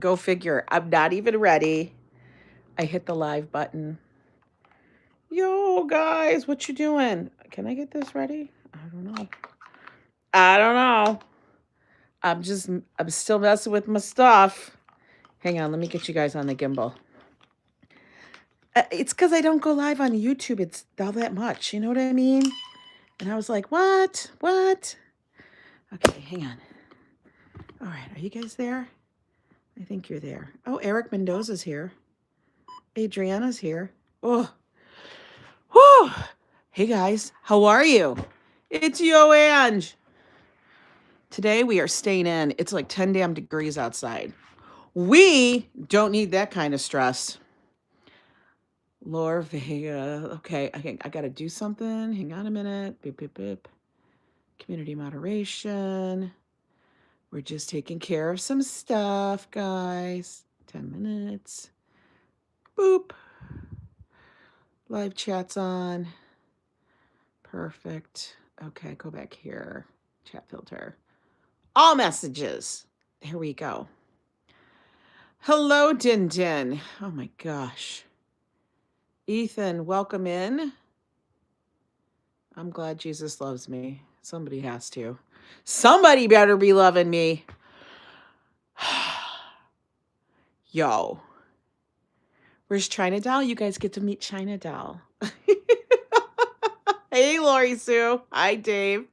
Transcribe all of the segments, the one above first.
Go figure. I'm not even ready. I hit the live button. Yo, guys, what you doing? Can I get this ready? I don't know. I'm still messing with my stuff. Hang on, let me get you guys on the gimbal. It's because I don't go live on YouTube. It's all that much. You know what I mean? And I was like, what? Okay, hang on. All right, are you guys there? I think you're there. Oh, Eric Mendoza's here. Adriana's here. Oh, whew. Hey guys, how are you? It's Yo Ang. Today we are staying in. It's like 10 damn degrees outside. We don't need that kind of stress. Laura Vega. Okay, I got to do something. Hang on a minute. Beep, beep, beep. Community moderation. We're just taking care of some stuff, guys. 10 minutes. Boop. Live chat's on. Perfect. Okay, go back here. Chat filter. All messages. There we go. Hello, Din Din. Oh my gosh. Ethan, welcome in. I'm glad Jesus loves me. Somebody has to. Somebody better be loving me. Yo. Where's China Doll? You guys get to meet China Doll. Hey, Lori Sue. Hi, Dave.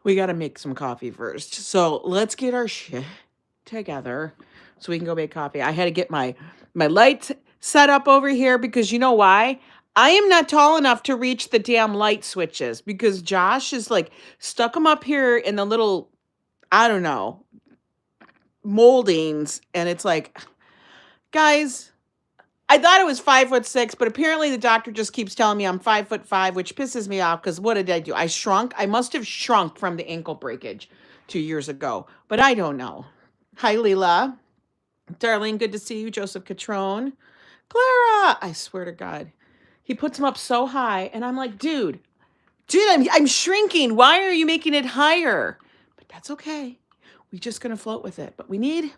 We got to make some coffee first. So let's get our shit together so we can go make coffee. I had to get my lights set up over here because you know why? I am not tall enough to reach the damn light switches because Josh is like stuck them up here in the little, I don't know, moldings. And it's like, guys, I thought it was 5'6", but apparently the doctor just keeps telling me I'm 5'5", which pisses me off because what did I do? I shrunk. I must have shrunk from the ankle breakage 2 years ago, but I don't know. Hi, Lila. Darlene, good to see you. Joseph Catrone. Clara, I swear to God. He puts them up so high, and I'm like, dude, I'm shrinking. Why are you making it higher? But that's okay. We're just going to float with it. But we need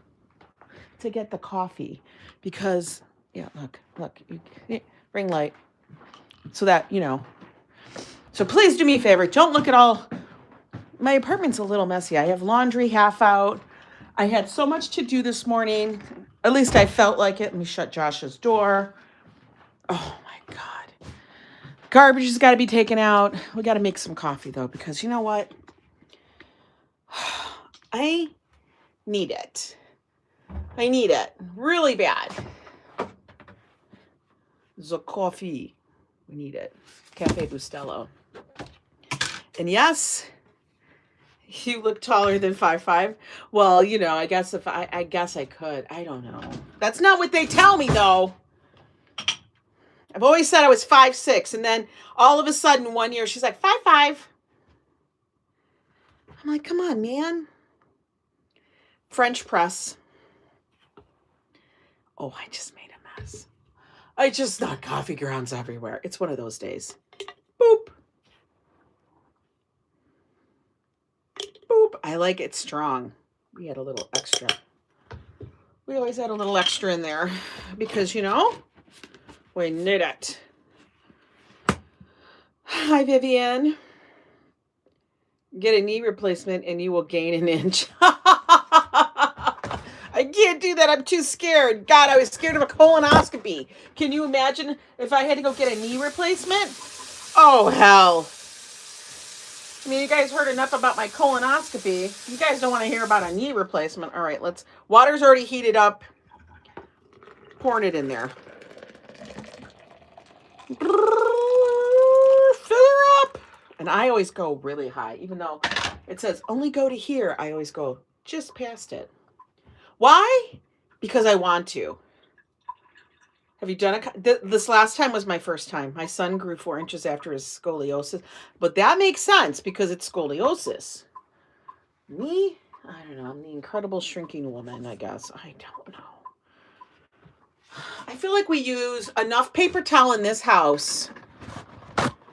to get the coffee because, yeah, look, ring light. So that, you know. So please do me a favor. Don't look at all. My apartment's a little messy. I have laundry half out. I had so much to do this morning. At least I felt like it. Let me shut Josh's door. Oh, my God. Garbage has got to be taken out. We got to make some coffee, though, because you know what? I need it. I need it really bad. The coffee. We need it. Cafe Bustelo. And yes, you look taller than 5'5". Well, you know, I guess I guess I could. I don't know. That's not what they tell me, though. I've always said I was 5'6", and then all of a sudden 1 year she's like 5'5". I'm like, come on, man. French press. Oh, I just made a mess. I just knocked coffee grounds everywhere. It's one of those days. Boop. Boop. I like it strong. We had a little extra. We always had a little extra in there because, you know, we need it. Hi, Vivian. Get a knee replacement and you will gain an inch. I can't do that. I'm too scared. God, I was scared of a colonoscopy. Can you imagine if I had to go get a knee replacement? Oh, hell. I mean, you guys heard enough about my colonoscopy. You guys don't want to hear about a knee replacement. All right, water's already heated up. Pouring it in there. Fill her up. And I always go really high, even though it says only go to here. I always go just past it. Why? Because I want to. Have you done it? This last time was my first time. My son grew 4 inches after his scoliosis. But that makes sense because it's scoliosis. Me? I don't know. I'm the incredible shrinking woman, I guess. I don't know. I feel like we use enough paper towel in this house.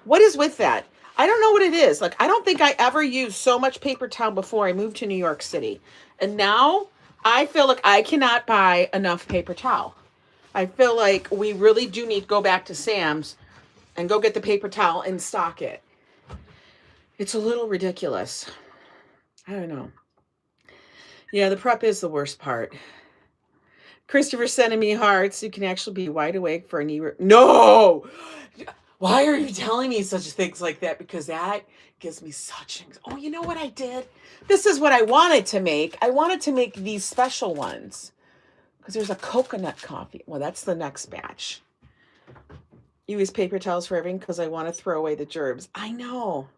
What is with that? I don't know what it is. Like, I don't think I ever used so much paper towel before I moved to New York City. And now I feel like I cannot buy enough paper towel. I feel like we really do need to go back to Sam's and go get the paper towel and stock it. It's a little ridiculous. I don't know. Yeah, the prep is the worst part. Christopher sending me hearts. You can actually be wide awake for a knee. No! Why are you telling me such things like that? Because that gives me such... Oh, you know what I did? This is what I wanted to make. I wanted to make these special ones. Because there's a coconut coffee. Well, that's the next batch. You use paper towels for everything because I want to throw away the germs. I know.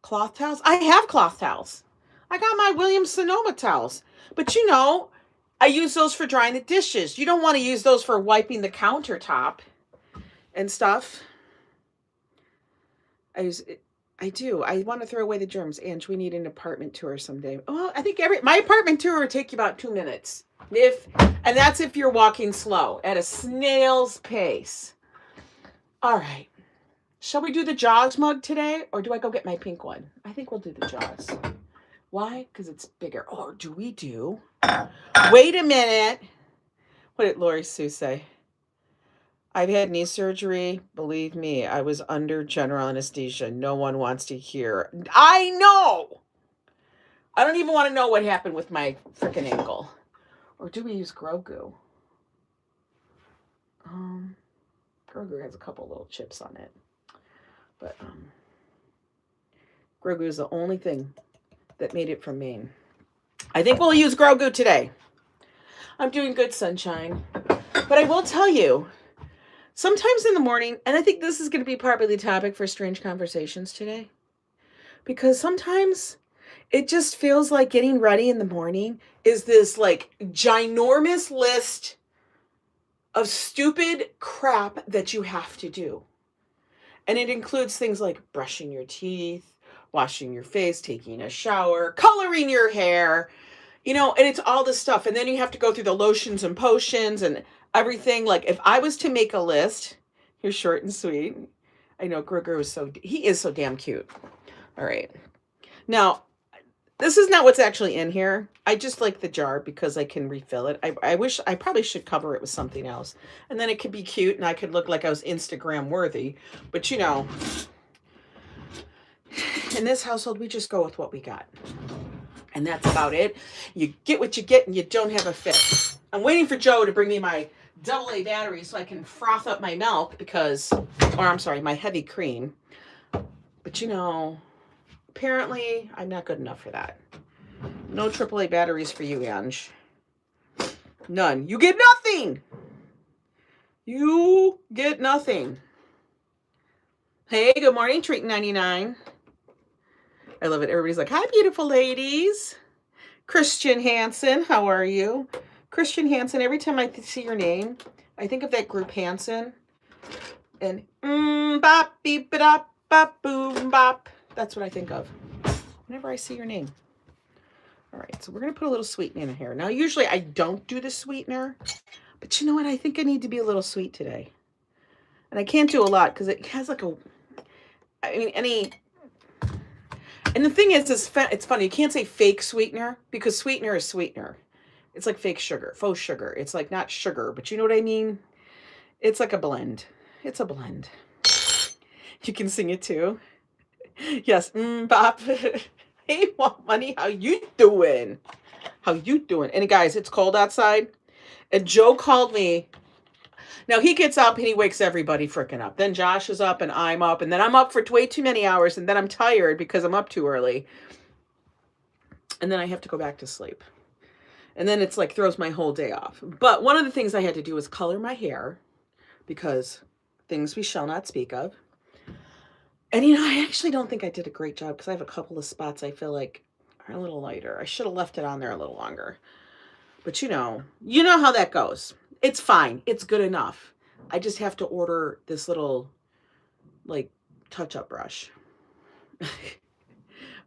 Cloth towels? I have cloth towels. I got my Williams-Sonoma towels. But you know, I use those for drying the dishes. You don't want to use those for wiping the countertop and stuff. I do. I want to throw away the germs. Ange, we need an apartment tour someday. Oh, I think my apartment tour would take you about 2 minutes. And that's if you're walking slow, at a snail's pace. All right. Shall we do the Jaws mug today? Or do I go get my pink one? I think we'll do the Jaws. Why? Because it's bigger. Or do we do? Wait a minute. What did Lori Sue say? I've had knee surgery. Believe me, I was under general anesthesia. No one wants to hear. I know. I don't even want to know what happened with my freaking ankle. Or do we use Grogu? Grogu has a couple little chips on it. But Grogu is the only thing that made it from Maine. I think we'll use Grogu today. I'm doing good, sunshine. But I will tell you, sometimes in the morning, and I think this is going to be probably the topic for Strange Conversations today, because sometimes it just feels like getting ready in the morning is this like ginormous list of stupid crap that you have to do. And it includes things like brushing your teeth, washing your face, taking a shower, coloring your hair, you know, and it's all this stuff. And then you have to go through the lotions and potions and everything. Like if I was to make a list, you're short and sweet. I know Grogu he is so damn cute. All right. Now, this is not what's actually in here. I just like the jar because I can refill it. I wish I probably should cover it with something else. And then it could be cute and I could look like I was Instagram worthy. But you know, in this household, we just go with what we got. And that's about it. You get what you get and you don't have a fit. I'm waiting for Joe to bring me my AA battery so I can froth up my milk my heavy cream. But you know, apparently I'm not good enough for that. No AAA batteries for you, Ange. None. You get nothing. You get nothing. Hey, good morning, Treat 99. I love it. Everybody's like, hi, beautiful ladies. Christian Hansen, how are you? Christian Hansen, every time I see your name, I think of that group Hansen. And bop, beep, bop, bop, boom, bop. That's what I think of whenever I see your name. All right, so we're going to put a little sweetener in here. Now, usually I don't do the sweetener, but you know what? I think I need to be a little sweet today. And I can't do a lot because it has like and the thing is, it's funny. You can't say fake sweetener because sweetener is sweetener. It's like fake sugar, faux sugar. It's like not sugar, but you know what I mean? It's like a blend. It's a blend. You can sing it too. Yes, bop. Hey, money, how you doing? How you doing? And guys, it's cold outside. And Joe called me. Now he gets up and he wakes everybody freaking up. Then Josh is up and I'm up. And then I'm up for way too many hours. And then I'm tired because I'm up too early. And then I have to go back to sleep. And then it's like throws my whole day off. But one of the things I had to do was color my hair because things we shall not speak of. And, you know, I actually don't think I did a great job because I have a couple of spots I feel like are a little lighter. I should have left it on there a little longer. But, you know how that goes. It's fine. It's good enough. I just have to order this little, like, touch-up brush.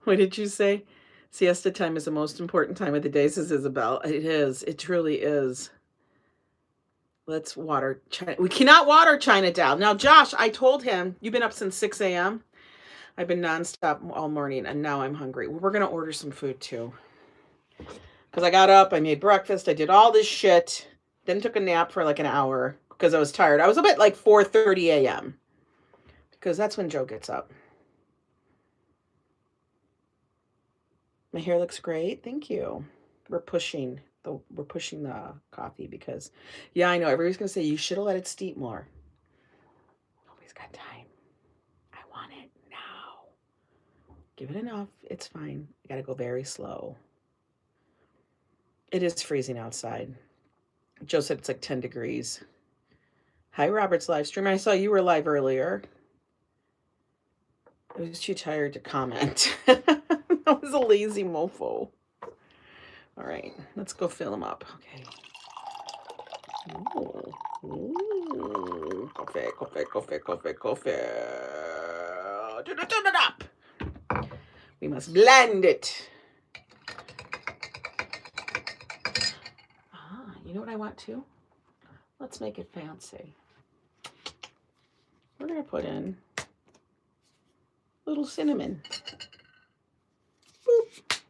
What did you say? Siesta time is the most important time of the day, says Isabel. It is. It truly is. Let's water China. We cannot water China down. Now, Josh, I told him, you've been up since 6 a.m. I've been nonstop all morning, and now I'm hungry. We're going to order some food, too. Because I got up, I made breakfast, I did all this shit, then took a nap for like an hour because I was tired. I was up at like 4:30 a.m. because that's when Joe gets up. My hair looks great. Thank you. We're pushing the coffee because, yeah, I know everybody's gonna say you should have let it steep more. Nobody's got time. I want it now. Give it enough. It's fine. You gotta go very slow. It is freezing outside. Joe said it's like 10 degrees. Hi, Robert's live stream. I saw you were live earlier. I was too tired to comment. I was a lazy mofo. All right, let's go fill them up. Okay. Ooh. Coffee. Turn it up. We must blend it. You know what I want to? Let's make it fancy. We're going to put in a little cinnamon. Boop.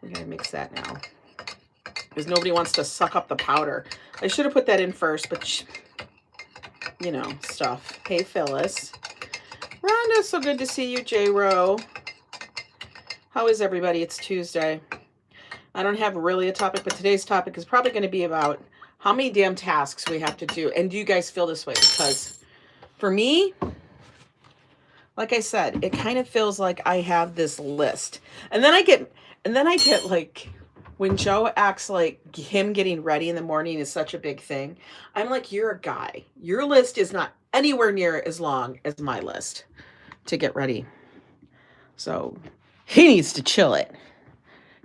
We're going to mix that now. Because nobody wants to suck up the powder. I should have put that in first, but you know, stuff. Hey, Phyllis. Rhonda, so good to see you, J-Ro. How is everybody? It's Tuesday. I don't have really a topic, but today's topic is probably going to be about how many damn tasks we have to do. And do you guys feel this way? Because for me, like I said, it kind of feels like I have this list. And then I get like, when Joe acts like him getting ready in the morning is such a big thing, I'm like, you're a guy. Your list is not anywhere near as long as my list to get ready. So he needs to chill it.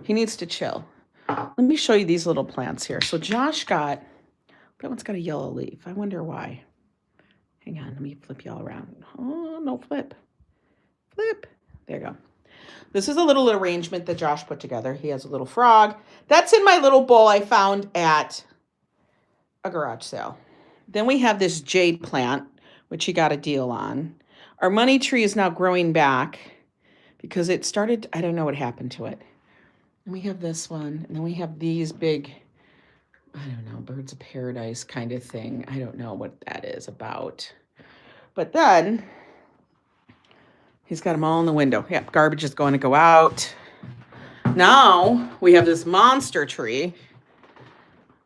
He needs to chill. Let me show you these little plants here. So Josh got, that one's got a yellow leaf. I wonder why. Hang on, let me flip y'all around. Oh, no, flip. Flip. There you go. This is a little arrangement that Josh put together. He has a little frog. That's in my little bowl I found at a garage sale. Then we have this jade plant, which he got a deal on. Our money tree is now growing back because it started, I don't know what happened to it. And we have this one, and then we have these big, I don't know, birds of paradise kind of thing. I don't know what that is about. But then he's got them all in the window. Yeah, garbage is going to go out. Now we have this monster tree.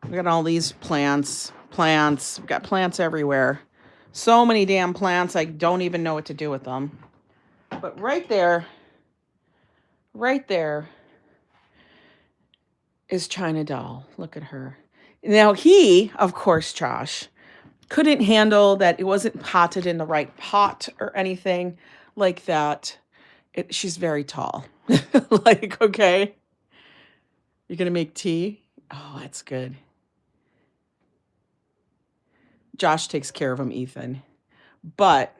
We got all these plants. We've got plants everywhere. So many damn plants, I don't even know what to do with them. But right there is China Doll. Look at her. Now he, of course, Josh, couldn't handle that it wasn't potted in the right pot or anything like that. She's very tall. Like, okay. You're going to make tea? Oh, that's good. Josh takes care of him, Ethan. But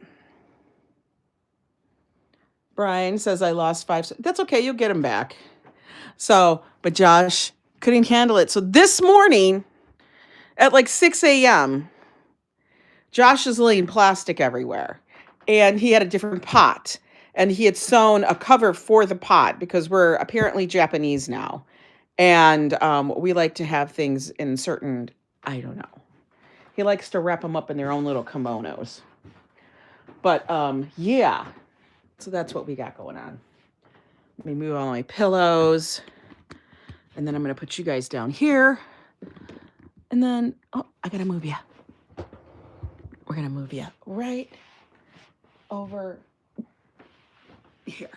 Brian says I lost 5. That's okay. You'll get him back. So, but Josh couldn't handle it. So this morning at like 6 a.m., Josh is laying plastic everywhere. And he had a different pot. And he had sewn a cover for the pot because we're apparently Japanese now. And we like to have things in certain, I don't know. He likes to wrap them up in their own little kimonos. But yeah, so that's what we got going on. Let me move all my pillows. And then I'm going to put you guys down here. And then, oh, I got to move you. We're going to move you right over here.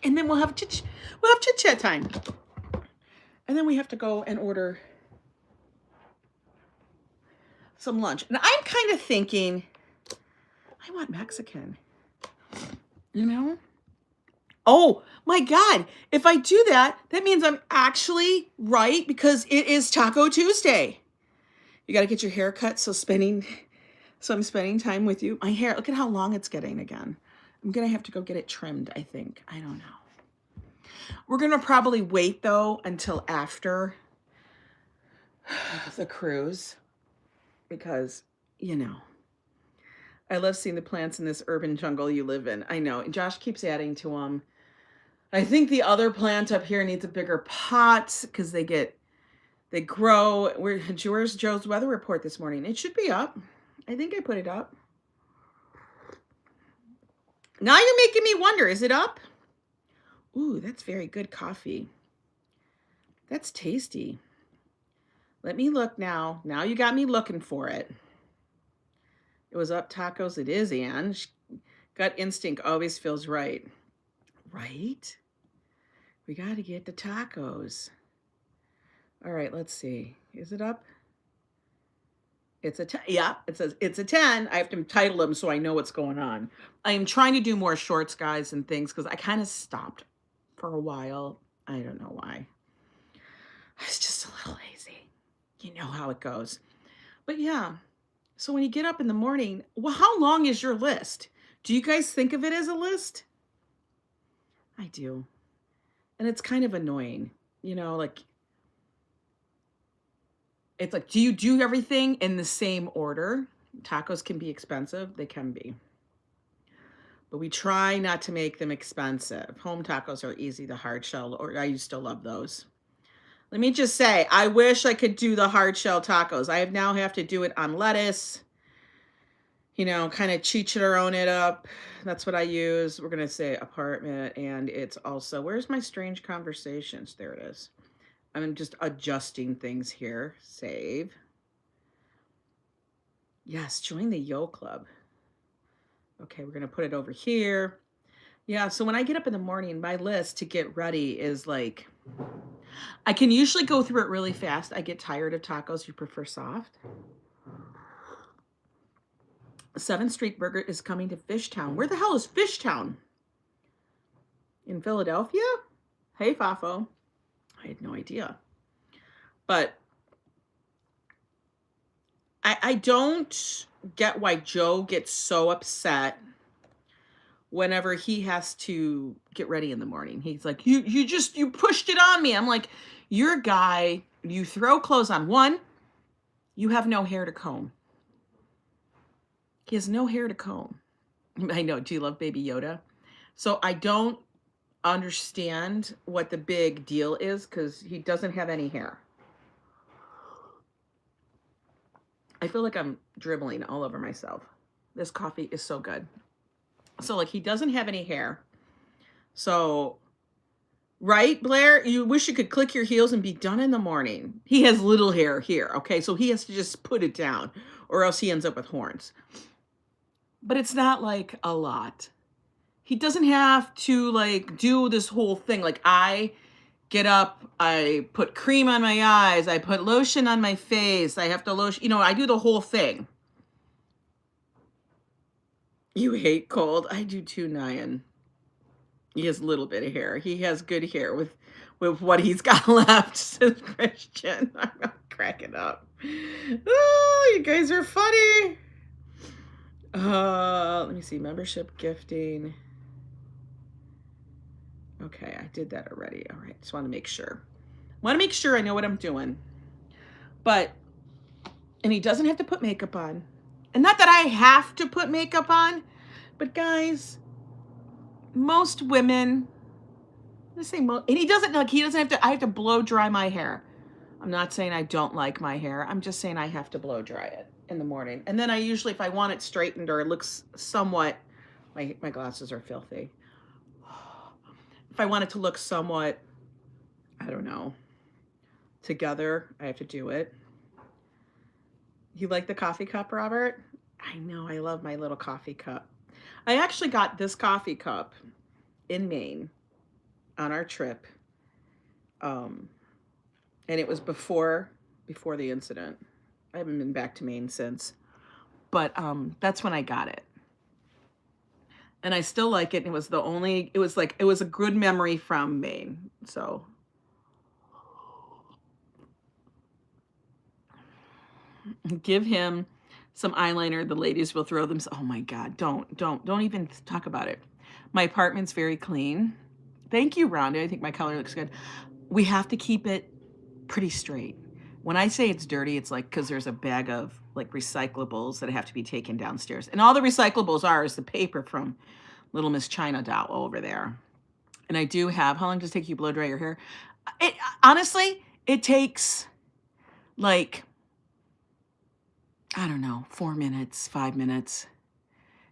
And then we'll have chit-chat time. And then we have to go and order some lunch. And I'm kind of thinking, I want Mexican. You know? Oh my God. If I do that, that means I'm actually right because it is Taco Tuesday. You got to get your hair cut. So I'm spending time with you. My hair, look at how long it's getting again. I'm going to have to go get it trimmed, I think. I don't know. We're going to probably wait though until after the cruise because, you know, I love seeing the plants in this urban jungle you live in. I know. And Josh keeps adding to them. I think the other plant up here needs a bigger pot because they grow. Where's Joe's weather report this morning? It should be up. I think I put it up. Now you're making me wonder, is it up? Ooh, that's very good coffee. That's tasty. Let me look now. Now you got me looking for it. It was up tacos. It is, Anne. Gut instinct always feels right. Right? We got to get the tacos. All right, let's see. Is it up? It's a 10. Yeah, it says it's a 10. I have to title them so I know what's going on. I am trying to do more shorts, guys, and things because I kind of stopped for a while. I don't know why. I was just a little lazy. You know how it goes. But yeah, so when you get up in the morning, well, how long is your list? Do you guys think of it as a list? I do. And it's kind of annoying, you know, like, it's like, do you do everything in the same order? Tacos can be expensive. They can be. But we try not to make them expensive. Home tacos are easy, the hard shell, or I used to love those. Let me just say, I wish I could do the hard shell tacos. I now have to do it on lettuce, you know, kind of chicharron it up. That's what I use. We're going to say apartment. And it's also, where's my strange conversations? There it is. I'm just adjusting things here. Save. Yes, join the Yo Club. Okay, we're going to put it over here. Yeah, so when I get up in the morning, my list to get ready is like, I can usually go through it really fast. I get tired of tacos. You prefer soft? 7th Street Burger is coming to Fishtown. Where the hell is Fishtown? In Philadelphia? Hey, Fafo. I had no idea. But I don't get why Joe gets so upset whenever he has to get ready in the morning. He's like, you pushed it on me. I'm like, you're a guy, you throw clothes on. One, you have no hair to comb. He has no hair to comb. I know, do you love Baby Yoda? So I don't understand what the big deal is because he doesn't have any hair. I feel like I'm dribbling all over myself. This coffee is so good. So like he doesn't have any hair. So, right, Blair? You wish you could click your heels and be done in the morning. He has little hair here, okay? So he has to just put it down or else he ends up with horns. But it's not like a lot. He doesn't have to like do this whole thing. Like I get up, I put cream on my eyes, I put lotion on my face, I have to lotion, you know, I do the whole thing. You hate cold? I do too, Nyan. He has a little bit of hair. He has good hair with what he's got left, says Christian. I'm not cracking up. Oh, you guys are funny. Let me see, membership gifting. Okay, I did that already. All right, just want to make sure. Want to make sure I know what I'm doing. But, and he doesn't have to put makeup on. And not that I have to put makeup on, but guys, most women, let's say most, and he doesn't have to, I have to blow dry my hair. I'm not saying I don't like my hair. I'm just saying I have to blow dry it in the morning. And then I usually, if I want it straightened or it looks somewhat, my glasses are filthy. If I want it to look somewhat, I don't know, together, I have to do it. You like the coffee cup, Robert? I know, I love my little coffee cup. I actually got this coffee cup in Maine on our trip. And it was before the incident. I haven't been back to Maine since. But that's when I got it. And I still like it. It was a good memory from Maine. So give him some eyeliner. The ladies will throw them. Oh my God, don't even talk about it. My apartment's very clean. Thank you, Rhonda. I think my color looks good. We have to keep it pretty straight. When I say it's dirty, it's like because there's a bag of like recyclables that have to be taken downstairs. And all the recyclables is the paper from Little Miss China doll over there. And I do have, how long does it take you to blow dry your hair? Honestly, it takes like, I don't know, 4 minutes, 5 minutes.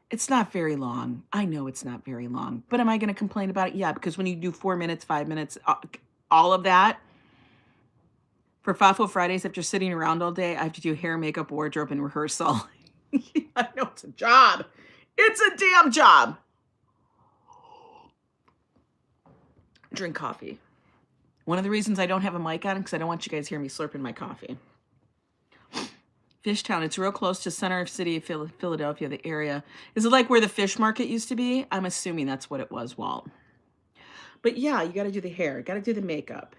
It's not very long. I know it's not very long, but am I going to complain about it? Yeah, because when you do 4 minutes, 5 minutes, all of that, for Fafo Fridays, after sitting around all day, I have to do hair, makeup, wardrobe, and rehearsal. I know it's a job. It's a damn job. Drink coffee. One of the reasons I don't have a mic on because I don't want you guys to hear me slurping my coffee. Fishtown, it's real close to center of city of Philadelphia, the area. Is it like where the fish market used to be? I'm assuming that's what it was, Walt. But yeah, you got to do the hair, got to do the makeup.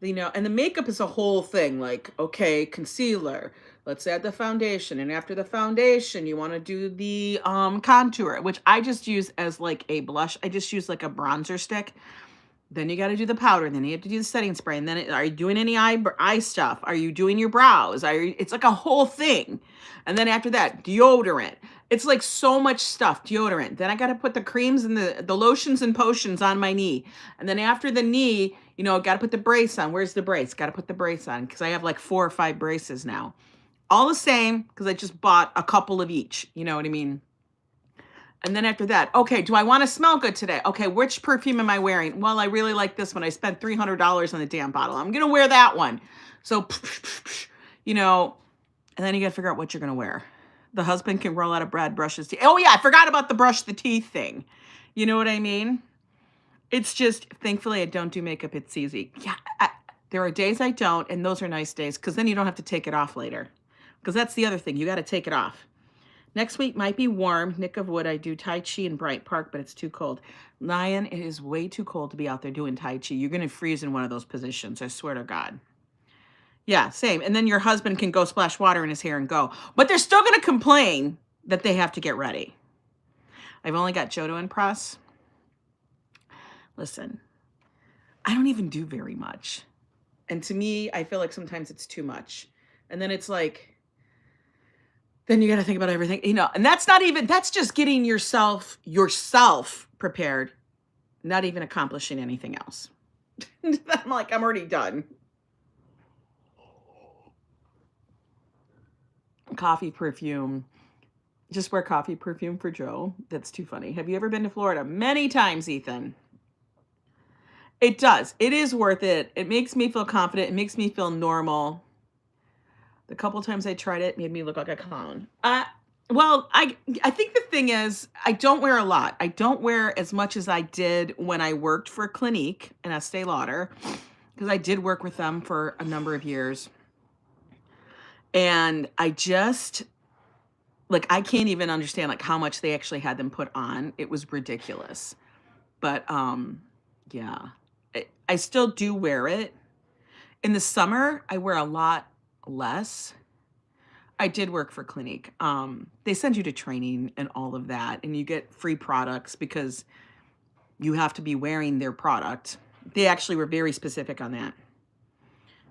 You know, and the makeup is a whole thing. Like, okay, concealer, let's add the foundation. And after the foundation, you want to do the contour, which I just use as like a blush. I just use like a bronzer stick. Then you got to do the powder. Then you have to do the setting spray. And then are you doing any eye stuff? Are you doing your brows? It's like a whole thing. And then after that, deodorant. It's like so much stuff, deodorant. Then I got to put the creams and the lotions and potions on my knee. And then after the knee, you know, got to put the brace on. Where's the brace? Got to put the brace on because I have like 4 or 5 braces now. All the same because I just bought a couple of each. You know what I mean? And then after that, okay, do I want to smell good today? Okay, which perfume am I wearing? Well, I really like this one. I spent $300 on the damn bottle. I'm going to wear that one. So, you know, and then you got to figure out what you're going to wear. The husband can roll out of bread, brush his teeth. Oh, yeah, I forgot about the brush the teeth thing. You know what I mean? It's just, thankfully, I don't do makeup. It's easy. Yeah, there are days I don't, and those are nice days because then you don't have to take it off later. Because that's the other thing. You got to take it off. Next week might be warm. Nick of Wood, I do Tai Chi in Bright Park, but it's too cold. Lion, it is way too cold to be out there doing Tai Chi. You're going to freeze in one of those positions, I swear to God. Yeah, same. And then your husband can go splash water in his hair and go. But they're still going to complain that they have to get ready. I've only got Joe to impress. Listen, I don't even do very much. And to me, I feel like sometimes it's too much. And then it's like, then you got to think about everything, you know, and that's just getting yourself prepared, not even accomplishing anything else. I'm like, I'm already done. Coffee perfume. Just wear coffee perfume for Joe. That's too funny. Have you ever been to Florida? Many times, Ethan. It does. It is worth it. It makes me feel confident. It makes me feel normal. The couple times I tried it made me look like a clown. Well, I think the thing is, I don't wear a lot. I don't wear as much as I did when I worked for Clinique in Estee Lauder, because I did work with them for a number of years. And I just, like, I can't even understand, like, how much they actually had them put on. It was ridiculous. But, yeah. I still do wear it. In the summer, I wear a lot less. I did work for Clinique. They send you to training and all of that, and you get free products because you have to be wearing their product. They actually were very specific on that.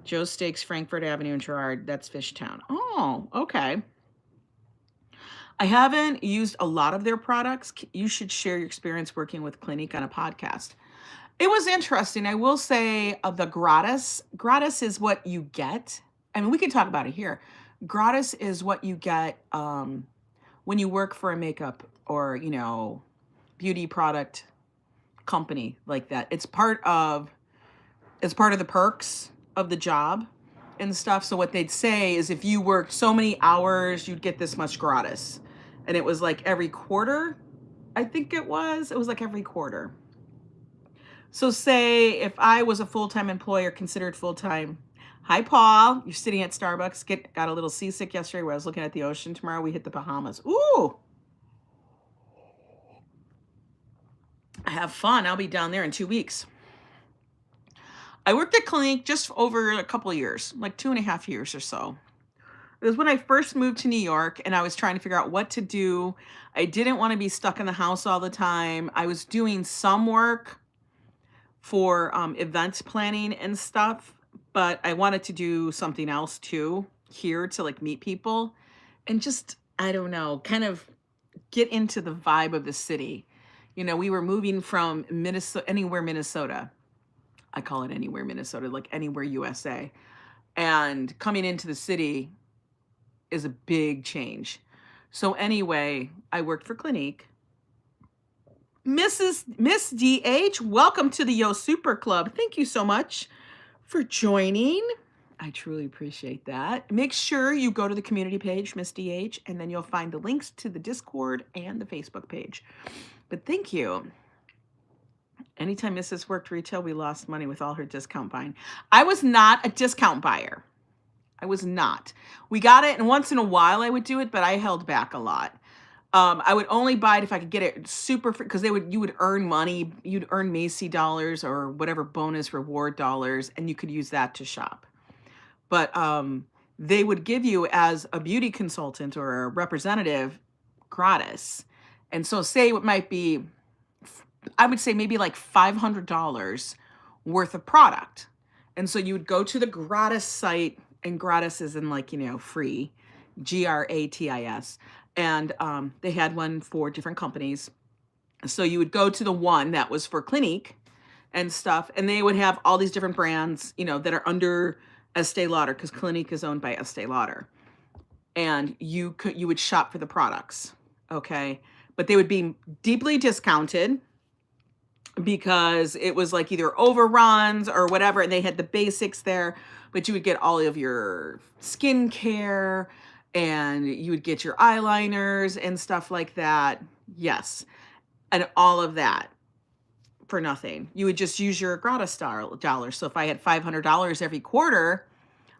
Joe's Steaks, Frankfurt Avenue in Girard. That's Fishtown. Oh, okay. I haven't used a lot of their products. You should share your experience working with Clinique on a podcast. It was interesting. I will say the gratis. Gratis is what you get. I mean, we can talk about it here. Gratis is what you get when you work for a makeup or, you know, beauty product company like that. It's part of the perks of the job and stuff. So what they'd say is if you worked so many hours, you'd get this much gratis. And it was like every quarter, I think it was like every quarter. So say if I was a full-time employer, considered full-time. Hi, Paul. You're sitting at Starbucks. Got a little seasick yesterday where I was looking at the ocean. Tomorrow we hit the Bahamas. Ooh. Have fun. I'll be down there in 2 weeks. I worked at Clinique just over a couple of years, like 2.5 years or so. It was when I first moved to New York and I was trying to figure out what to do. I didn't want to be stuck in the house all the time. I was doing some work for event planning and stuff, but I wanted to do something else too here to like meet people and just, I don't know, kind of get into the vibe of the city. You know, we were moving from Minnesota, anywhere Minnesota. I call it anywhere Minnesota, like anywhere USA. And coming into the city is a big change. So anyway, I worked for Clinique. Miss DH, welcome to the Yo Super Club. Thank you so much for joining. I truly appreciate that. Make sure you go to the community page, Miss DH, and then you'll find the links to the Discord and the Facebook page. But thank you. Anytime Mrs. worked retail, we lost money with all her discount buying. I was not a discount buyer. I was not. We got it, and once in a while I would do it, but I held back a lot. I would only buy it if I could get it super free, because you would earn money. You'd earn Macy dollars or whatever bonus reward dollars, and you could use that to shop. But they would give you, as a beauty consultant or a representative, gratis. And so say it might be, I would say maybe like $500 worth of product. And so you would go to the gratis site, and gratis is in like, you know, free, gratis. And they had one for different companies. So you would go to the one that was for Clinique and stuff, and they would have all these different brands, you know, that are under Estee Lauder, because Clinique is owned by Estee Lauder. And you would shop for the products, okay? But they would be deeply discounted because it was like either overruns or whatever, and they had the basics there, but you would get all of your skincare, and you would get your eyeliners and stuff like that. Yes. And all of that for nothing. You would just use your gratis dollars. So if I had $500 every quarter,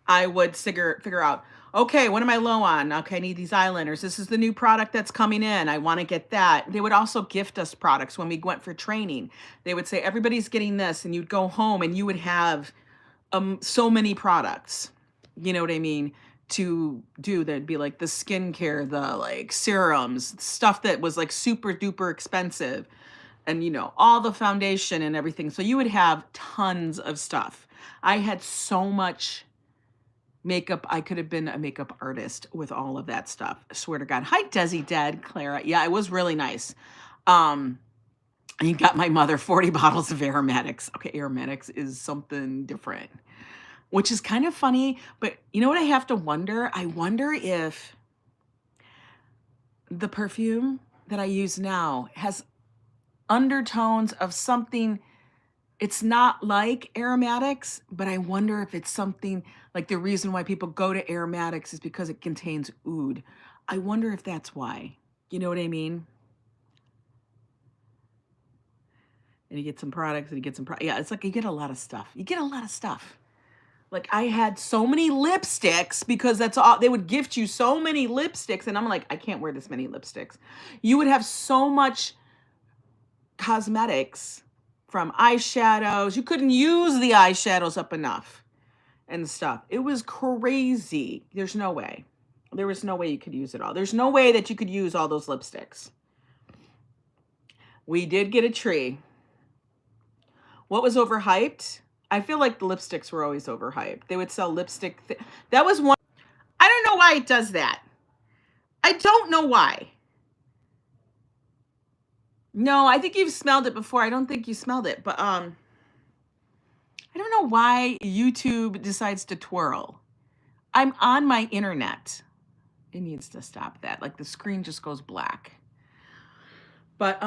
I would figure out, okay, what am I low on? Okay, I need these eyeliners. This is the new product that's coming in. I want to get that. They would also gift us products when we went for training. They would say, everybody's getting this, and you'd go home and you would have so many products. You know what I mean? To do, that'd be like the skincare, the like serums, stuff that was like super duper expensive, and you know, all the foundation and everything. So you would have tons of stuff. I had so much makeup. I could have been a makeup artist with all of that stuff. I swear to God. Hi, Desi Dead, Clara. Yeah, it was really nice. You got my mother 40 bottles of aromatics. Okay, aromatics is something different, which is kind of funny, but you know what I have to wonder? I wonder if the perfume that I use now has undertones of something. It's not like aromatics, but I wonder if it's something like the reason why people go to aromatics is because it contains oud. I wonder if that's why. You know what I mean? And you get some products, and you get some yeah, it's like you get a lot of stuff. You get a lot of stuff. Like I had so many lipsticks, because that's all they would gift you, so many lipsticks. And I'm like, I can't wear this many lipsticks. You would have so much cosmetics, from eyeshadows. You couldn't use the eyeshadows up enough and stuff. It was crazy. There's no way. There was no way you could use it all. There's no way that you could use all those lipsticks. We did get a tree. What was overhyped? I feel like the lipsticks were always overhyped. They would sell lipstick. That was one. I don't know why it does that. I don't know why. No, I think you've smelled it before. I don't think you smelled it, but I don't know why YouTube decides to twirl. I'm on my internet. It needs to stop that. Like the screen just goes black. But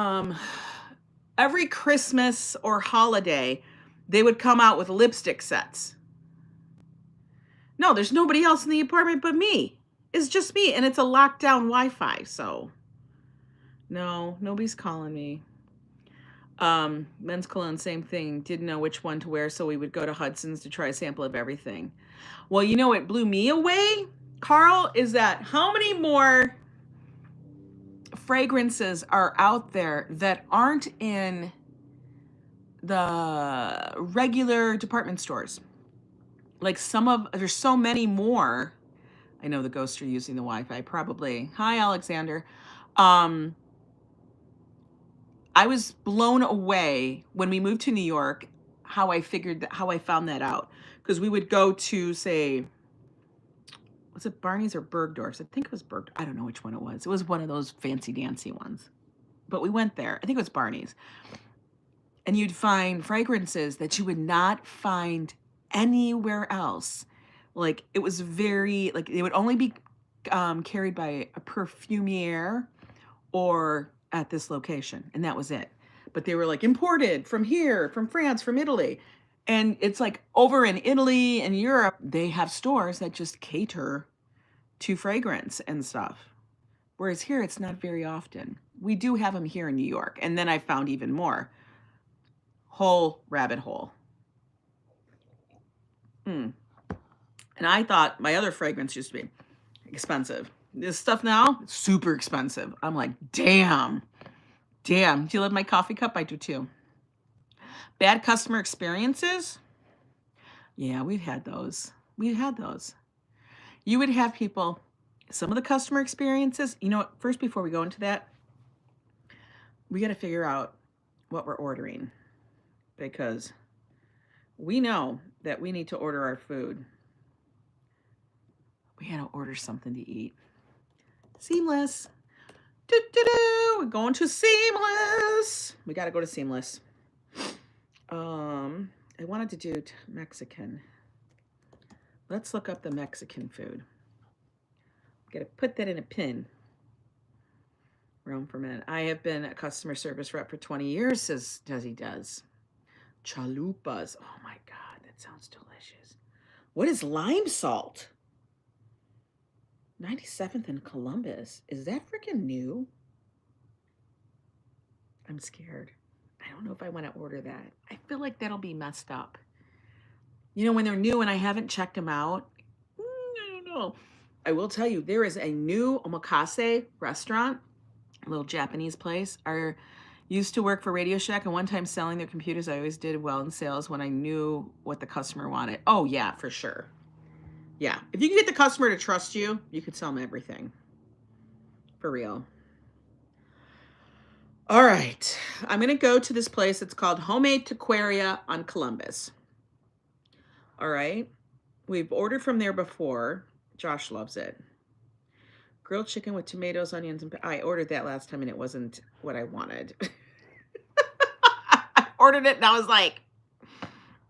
every Christmas or holiday, they would come out with lipstick sets. No, there's nobody else in the apartment but me. It's just me, and it's a lockdown Wi-Fi, so no, nobody's calling me. Men's cologne, same thing. Didn't know which one to wear, so we would go to Hudson's to try a sample of everything. Well, you know what blew me away, Carl, is that how many more fragrances are out there that aren't in the regular department stores? Like there's so many more. I know the ghosts are using the Wi-Fi, probably. Hi, Alexander. I was blown away when we moved to New York, how I found that out. Because we would go to, say, was it Barney's or Bergdorf's? I think it was Bergdorf. I don't know which one it was. It was one of those fancy dancy ones. but we went there. I think it was Barney's. And you'd find fragrances that you would not find anywhere else. Like it was very, like they would only be carried by a perfumier or at this location. And that was it. But they were like imported from here, from France, from Italy. And it's like over in Italy and Europe, they have stores that just cater to fragrance and stuff. Whereas here, it's not very often. We do have them here in New York. And then I found even more. Whole rabbit hole. And I thought my other fragrance used to be expensive. This stuff now, super expensive. I'm like, damn. Do you love my coffee cup? I do too. Bad customer experiences? Yeah, we've had those. You would have people, some of the customer experiences, you know what, first before we go into that, we got to figure out what we're ordering. Because we know that we need to order our food. We got to order something to eat. Seamless. We're going to Seamless. We got to go to Seamless. I wanted to do Mexican. Let's look up the Mexican food. Got to put that in a pin. Roam for a minute. I have been a customer service rep for 20 years, says Desi does. Chalupas. Oh my God, that sounds delicious. What is lime salt? 97th and Columbus. Is that freaking new? I'm scared. I don't know if I want to order that. I feel like that'll be messed up. You know, when they're new and I haven't checked them out, I don't know. I will tell you, there is a new omakase restaurant, a little Japanese place. I used to work for Radio Shack, and one time selling their computers, I always did well in sales when I knew what the customer wanted. Oh, yeah, for sure. Yeah, if you can get the customer to trust you, you could sell them everything. For real. All right, I'm going to go to this place. It's called Homemade Taqueria on Columbus. All right, we've ordered from there before. Josh loves it. Grilled chicken with tomatoes, onions, and I ordered that last time and it wasn't what I wanted. I ordered it and I was like,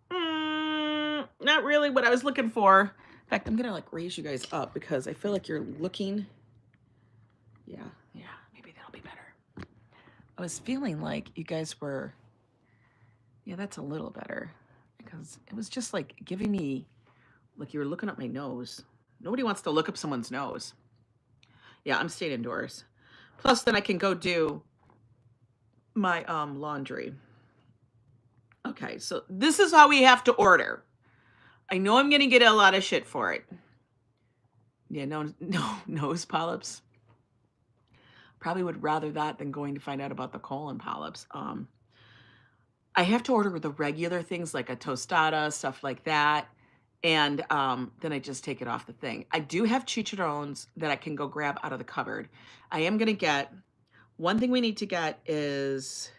not really what I was looking for. In fact, I'm going to like raise you guys up because I feel like you're looking. Yeah, maybe that'll be better. I was feeling like you guys were, yeah, that's a little better because it was just like giving me, like you were looking up my nose. Nobody wants to look up someone's nose. Yeah, I'm staying indoors. Plus, then I can go do my laundry. Okay, so this is how we have to order. I know I'm going to get a lot of shit for it. Yeah, no nose polyps. Probably would rather that than going to find out about the colon polyps. I have to order the regular things like a tostada, stuff like that. And then I just take it off the thing. I do have chicharrones that I can go grab out of the cupboard. I am going to get, one thing we need to get is,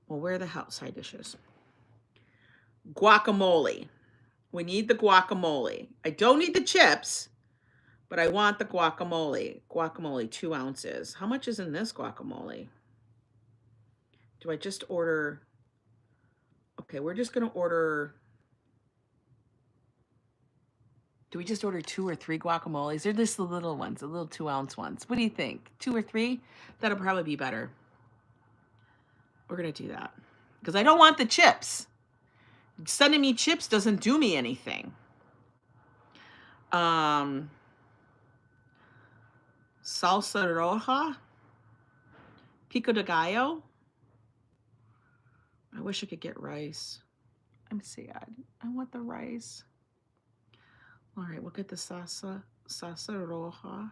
well, where are the side dishes? Guacamole. We need the guacamole. I don't need the chips, but I want the guacamole. Guacamole, 2 ounces. How much is in this guacamole? Do I just order? Okay, we're just going to order. Do we just order 2 or 3 guacamoles? They're just the little ones, the little 2-ounce ones. What do you think? 2 or 3? That'll probably be better. We're going to do that. Because I don't want the chips. Sending me chips doesn't do me anything. Salsa roja. Pico de gallo. I wish I could get rice. I'm sad. I want the rice. All right, we'll get the salsa roja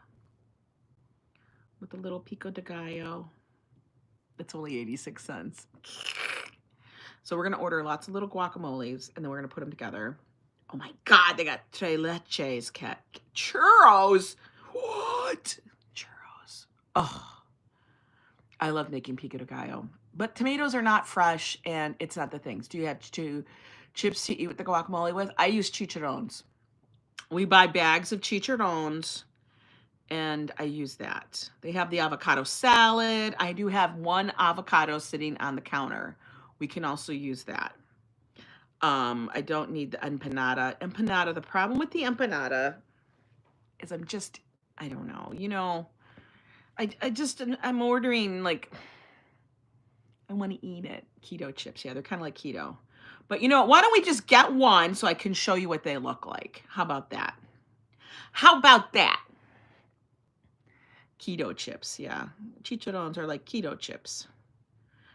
with a little pico de gallo. It's only 86 cents. So we're going to order lots of little guacamoles, and then we're going to put them together. Oh, my God, they got tres leches, cat. Churros. What? Churros. Oh, I love making pico de gallo. But tomatoes are not fresh, and it's not the things. Do you have chips to eat with the guacamole with? I use chicharrones. We buy bags of chicharrones, and I use that. They have the avocado salad. I do have one avocado sitting on the counter. We can also use that. I don't need the empanada. Empanada, the problem with the empanada is I don't know, I'm ordering like, I want to eat it. Keto chips. Yeah, they're kind of like keto. But why don't we just get one so I can show you what they look like? How about that? How about that? Keto chips, yeah. Chicharrones are like keto chips.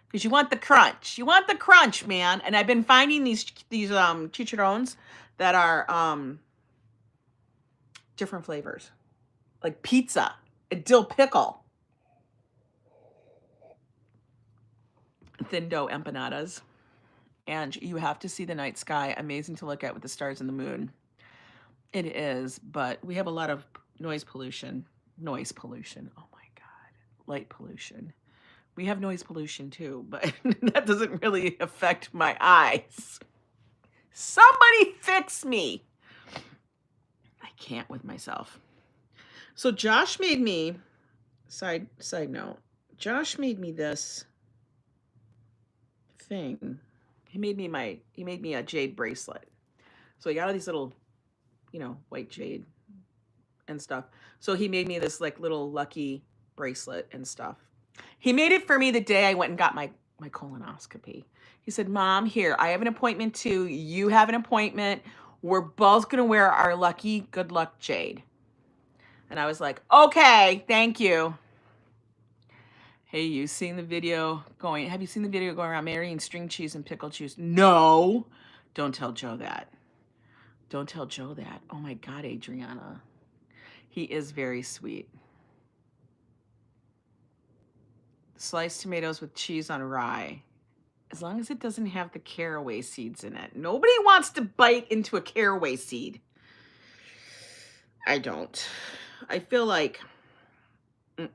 Because you want the crunch. You want the crunch, man. And I've been finding these chicharrones that are different flavors. Like pizza, a dill pickle, thin dough empanadas. And you have to see the night sky. Amazing to look at with the stars and the moon. It is, but we have a lot of noise pollution. Noise pollution. Oh my God. Light pollution. We have noise pollution too, but that doesn't really affect my eyes. Somebody fix me. I can't with myself. So Josh made me, side note, Josh made me this thing. He made me a jade bracelet. So he got all these little, white jade and stuff. So he made me this like little lucky bracelet and stuff. He made it for me the day I went and got my colonoscopy. He said, Mom, here, I have an appointment too. You have an appointment. We're both going to wear our lucky good luck jade. And I was like, okay, thank you. Hey, have you seen the video going around marrying string cheese and pickle juice? No. Don't tell Joe that. Don't tell Joe that. Oh my God, Adriana. He is very sweet. Sliced tomatoes with cheese on rye. As long as it doesn't have the caraway seeds in it. Nobody wants to bite into a caraway seed. I don't. I feel like, let's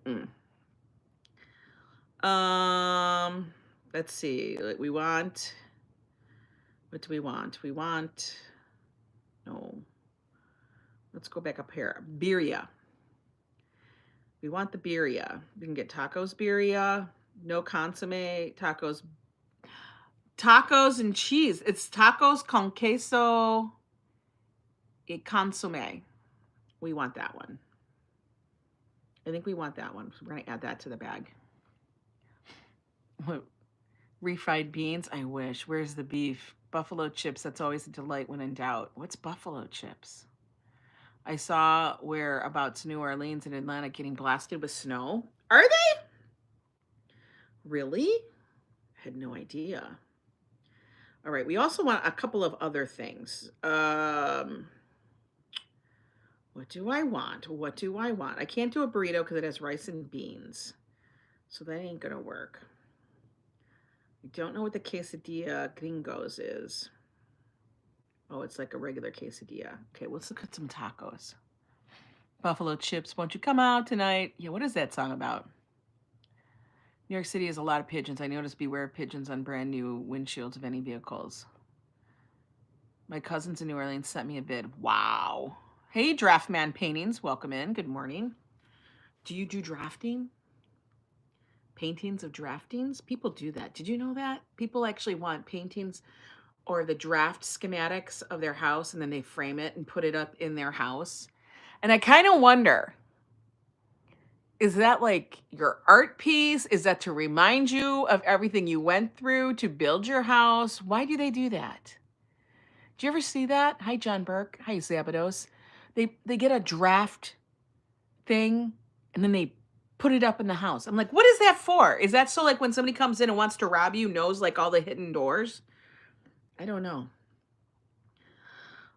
see. What do we want? No. Let's go back up here. Birria. We want the birria. We can get tacos birria, no consomme, tacos and cheese. It's tacos con queso y consomme. We want that one. I think we want that one. So we're going to add that to the bag. Refried beans? I wish. Where's the beef? Buffalo chips. That's always a delight when in doubt. What's buffalo chips? I saw whereabouts New Orleans and Atlanta getting blasted with snow. Are they? Really? I had no idea. All right. We also want a couple of other things. What do I want? I can't do a burrito because it has rice and beans. So that ain't going to work. I don't know what the quesadilla gringos is. Oh, it's like a regular quesadilla. Okay, let's look at some tacos. Buffalo chips, won't you come out tonight? Yeah, what is that song about? New York City has a lot of pigeons. I noticed beware of pigeons on brand new windshields of any vehicles. My cousins in New Orleans sent me a bid. Wow. Hey, Draftman Paintings, welcome in. Good morning. Do you do drafting? Paintings of draftings? People do that. Did you know that? People actually want paintings or the draft schematics of their house, and then they frame it and put it up in their house. And I kind of wonder, is that like your art piece? Is that to remind you of everything you went through to build your house? Why do they do that? Do you ever see that? Hi, John Burke. Hi, Szabados. They get a draft thing, and then they put it up in the house. I'm like, what is that for? Is that so like when somebody comes in and wants to rob you, knows like all the hidden doors? I don't know.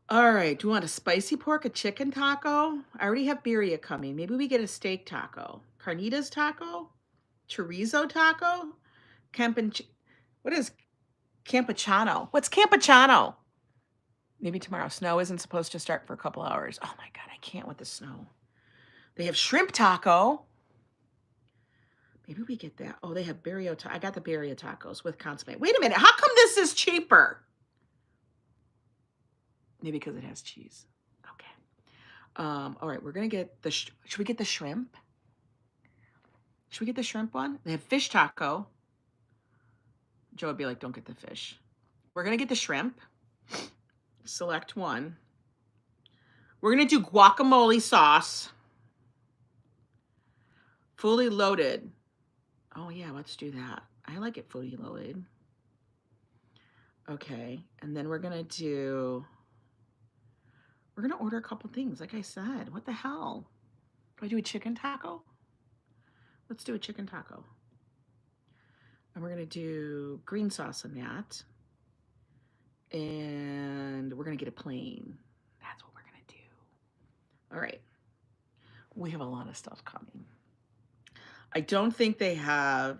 All right. Do you want a spicy pork, a chicken taco? I already have birria coming. Maybe we get a steak taco. Carnitas taco? Chorizo taco? What is Campechano? What's Campechano? Maybe tomorrow. Snow isn't supposed to start for a couple hours. Oh my God, I can't with the snow. They have shrimp taco. Maybe we get that. Oh, they have birria. I got the birria tacos with consomme. Wait a minute. How come this is cheaper? Maybe because it has cheese. Okay. All right, we're gonna get the, should we get the shrimp? Should we get the shrimp one? They have fish taco. Joe would be like, don't get the fish. We're gonna get the shrimp. Select one. We're gonna do guacamole sauce. Fully loaded. Oh yeah, let's do that. I like it fully loaded. Okay, and then we're gonna order a couple things, like I said. What the hell? Do I do a chicken taco? Let's do a chicken taco. And we're gonna do green sauce on that. And we're gonna get a plain. That's what we're gonna do. All right. We have a lot of stuff coming. I don't think they have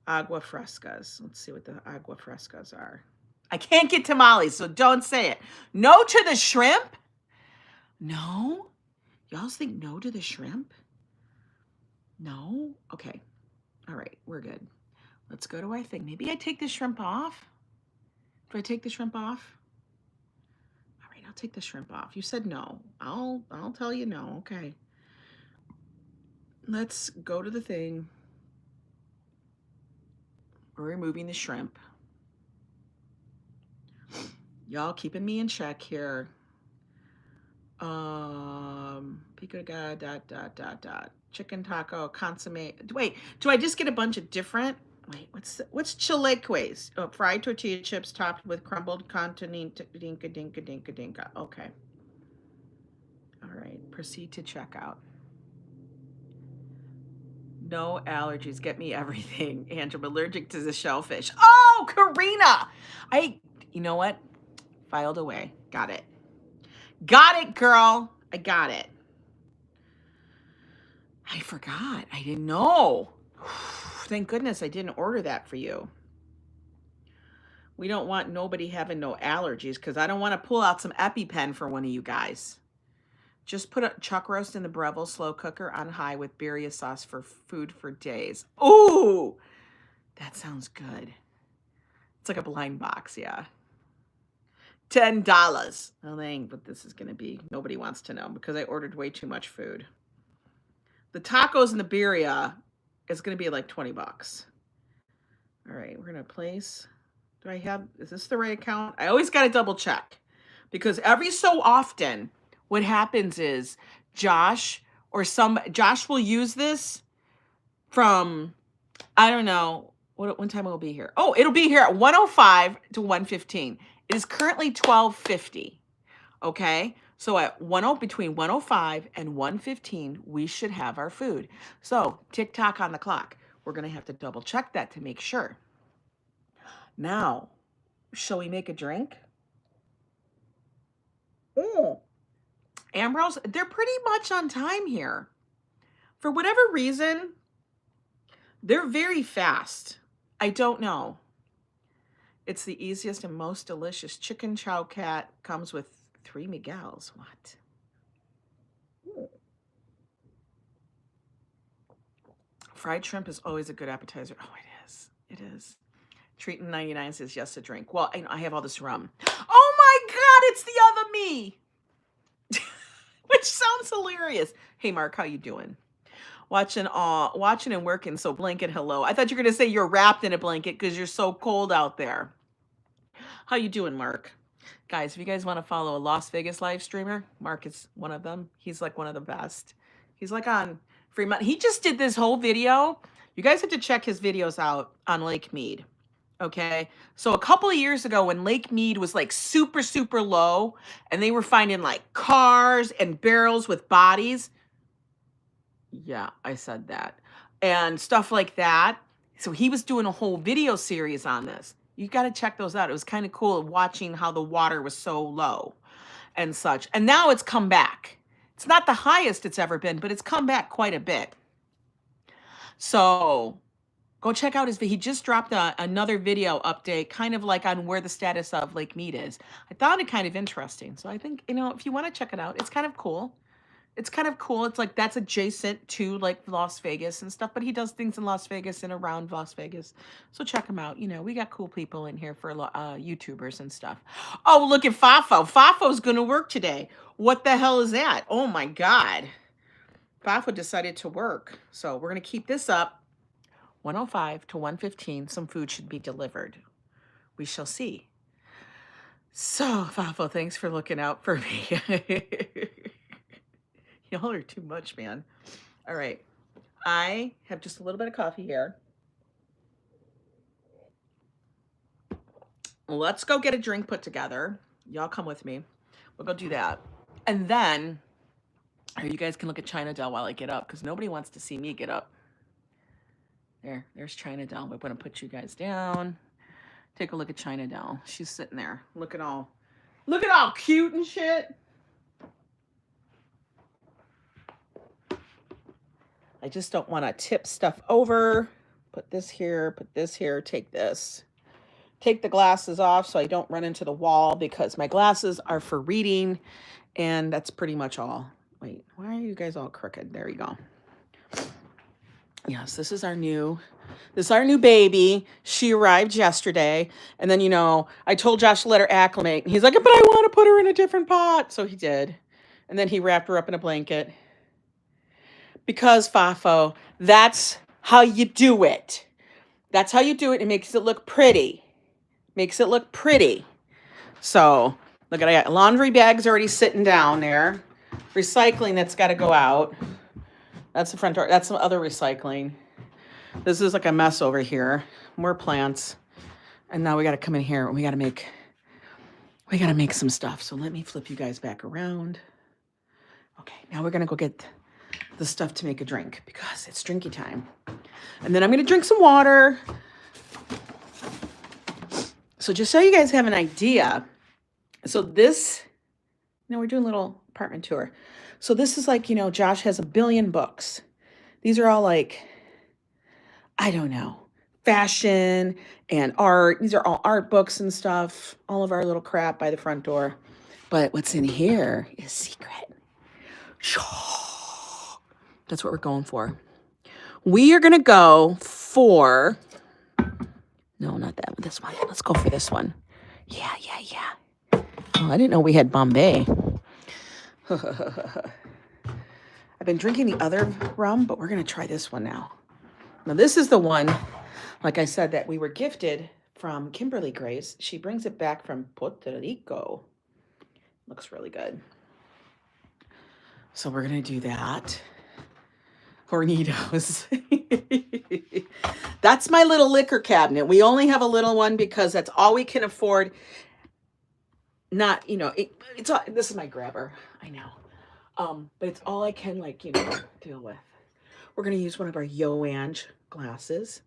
agua frescas. Let's see what the agua frescas are. I can't get tamales, so don't say it. No to the shrimp? No? Y'all think no to the shrimp? No? Okay. All right, we're good. Let's go to our thing. Maybe I take the shrimp off. Do I take the shrimp off? All right, I'll take the shrimp off. You said no. I'll tell you no. Okay. Let's go to the thing. We're removing the shrimp. Y'all keeping me in check here. Pico chicken taco, consomme. Wait, do I just get a bunch of different? Wait, what's chileques? Oh, fried tortilla chips topped with crumbled continental dinka. Okay. All right, proceed to checkout. No allergies, get me everything. Andrew, I'm allergic to the shellfish. Oh, Karina! You know what? Filed away. Got it. Got it, girl. I got it. I forgot. I didn't know. Thank goodness I didn't order that for you. We don't want nobody having no allergies because I don't want to pull out some EpiPen for one of you guys. Just put a chuck roast in the Breville slow cooker on high with birria sauce for food for days. Ooh, that sounds good. It's like a blind box, yeah. $10. Oh, dang, but this is going to be, nobody wants to know because I ordered way too much food. The tacos and the birria is going to be like 20 bucks. All right, we're going to place. Is this the right account? I always got to double check because every so often what happens is Josh will use this from, I don't know, what time it will be here. Oh, it'll be here at 1:05 to 1:15. It is currently 12:50. Okay, so at between 1:05 and 1:15, we should have our food. So tick-tock on the clock. We're gonna have to double check that to make sure. Now, shall we make a drink? Oh, Ambrose, they're pretty much on time here. For whatever reason, they're very fast. I don't know. It's the easiest and most delicious chicken chow cat. Comes with 3 Miguels. What? Ooh. Fried shrimp is always a good appetizer. Oh, it is. It is. Treatin' 99 says yes to drink. Well, I have all this rum. Oh my God, it's the other me. Which sounds hilarious. Hey, Mark, how you doing? Watching and working, so blanket hello. I thought you were going to say you're wrapped in a blanket because you're so cold out there. How you doing, Mark? Guys, if you guys want to follow a Las Vegas live streamer, Mark is one of them. He's like one of the best. He's like on Fremont. He just did this whole video. You guys have to check his videos out on Lake Mead. Okay, so a couple of years ago when Lake Mead was like super, super low and they were finding like cars and barrels with bodies. Yeah, I said that. And stuff like that. So he was doing a whole video series on this. You got to check those out. It was kind of cool watching how the water was so low and such. And now it's come back. It's not the highest it's ever been, but it's come back quite a bit. So go check out he just dropped another video update, kind of like on where the status of Lake Mead is. I found it kind of interesting. So I think, if you want to check it out, it's kind of cool. It's kind of cool. It's like that's adjacent to like Las Vegas and stuff, but he does things in Las Vegas and around Las Vegas. So check him out. We got cool people in here for YouTubers and stuff. Oh, look at Fafo. Fafo's going to work today. What the hell is that? Oh my God. Fafo decided to work. So we're going to keep this up. 105 to 115, some food should be delivered. We shall see. So, Fafo, thanks for looking out for me. Y'all are too much, man. All right. I have just a little bit of coffee here. Let's go get a drink put together. Y'all come with me. We'll go do that. And then, you guys can look at China Doll while I get up, because nobody wants to see me get up. There's China Doll. We're going to put you guys down. Take a look at China Doll. She's sitting there looking all cute and shit. I just don't want to tip stuff over. Put this here, take this. Take the glasses off so I don't run into the wall, because my glasses are for reading, and that's pretty much all. Wait, why are you guys all crooked? There you go. Yes, this is our new baby. She arrived yesterday, and then, I told Josh to let her acclimate, and he's like, but I want to put her in a different pot. So he did. And then he wrapped her up in a blanket. Because, Fafo, that's how you do it. That's how you do it. It makes it look pretty. So, look at, I got laundry bags already sitting down there. Recycling that's got to go out. That's the front door. That's some other recycling. This is like a mess over here. More plants. And now we got to come in here and we got to make some stuff. So let me flip you guys back around. Okay, now we're going to go get the stuff to make a drink, because it's drinky time. And then I'm going to drink some water. So just so you guys have an idea. So this, we're doing a little apartment tour. So this is like, Josh has 1 billion books. These are all like, I don't know, fashion and art. These are all art books and stuff. All of our little crap by the front door. But what's in here is secret. That's what we're going for. We are going to go for, no, not that one, this one. Let's go for this one. Yeah. Oh, I didn't know we had Bombay. I've been drinking the other rum, but we're going to try this one now. Now, this is the one, like I said, that we were gifted from Kimberly Grace. She brings it back from Puerto Rico. Looks really good. So we're going to do that. Hornitos. That's my little liquor cabinet. We only have a little one because that's all we can afford. Not, it's all, this is my grabber. I know. But it's all I can, deal with. We're going to use one of our Yo Ang glasses.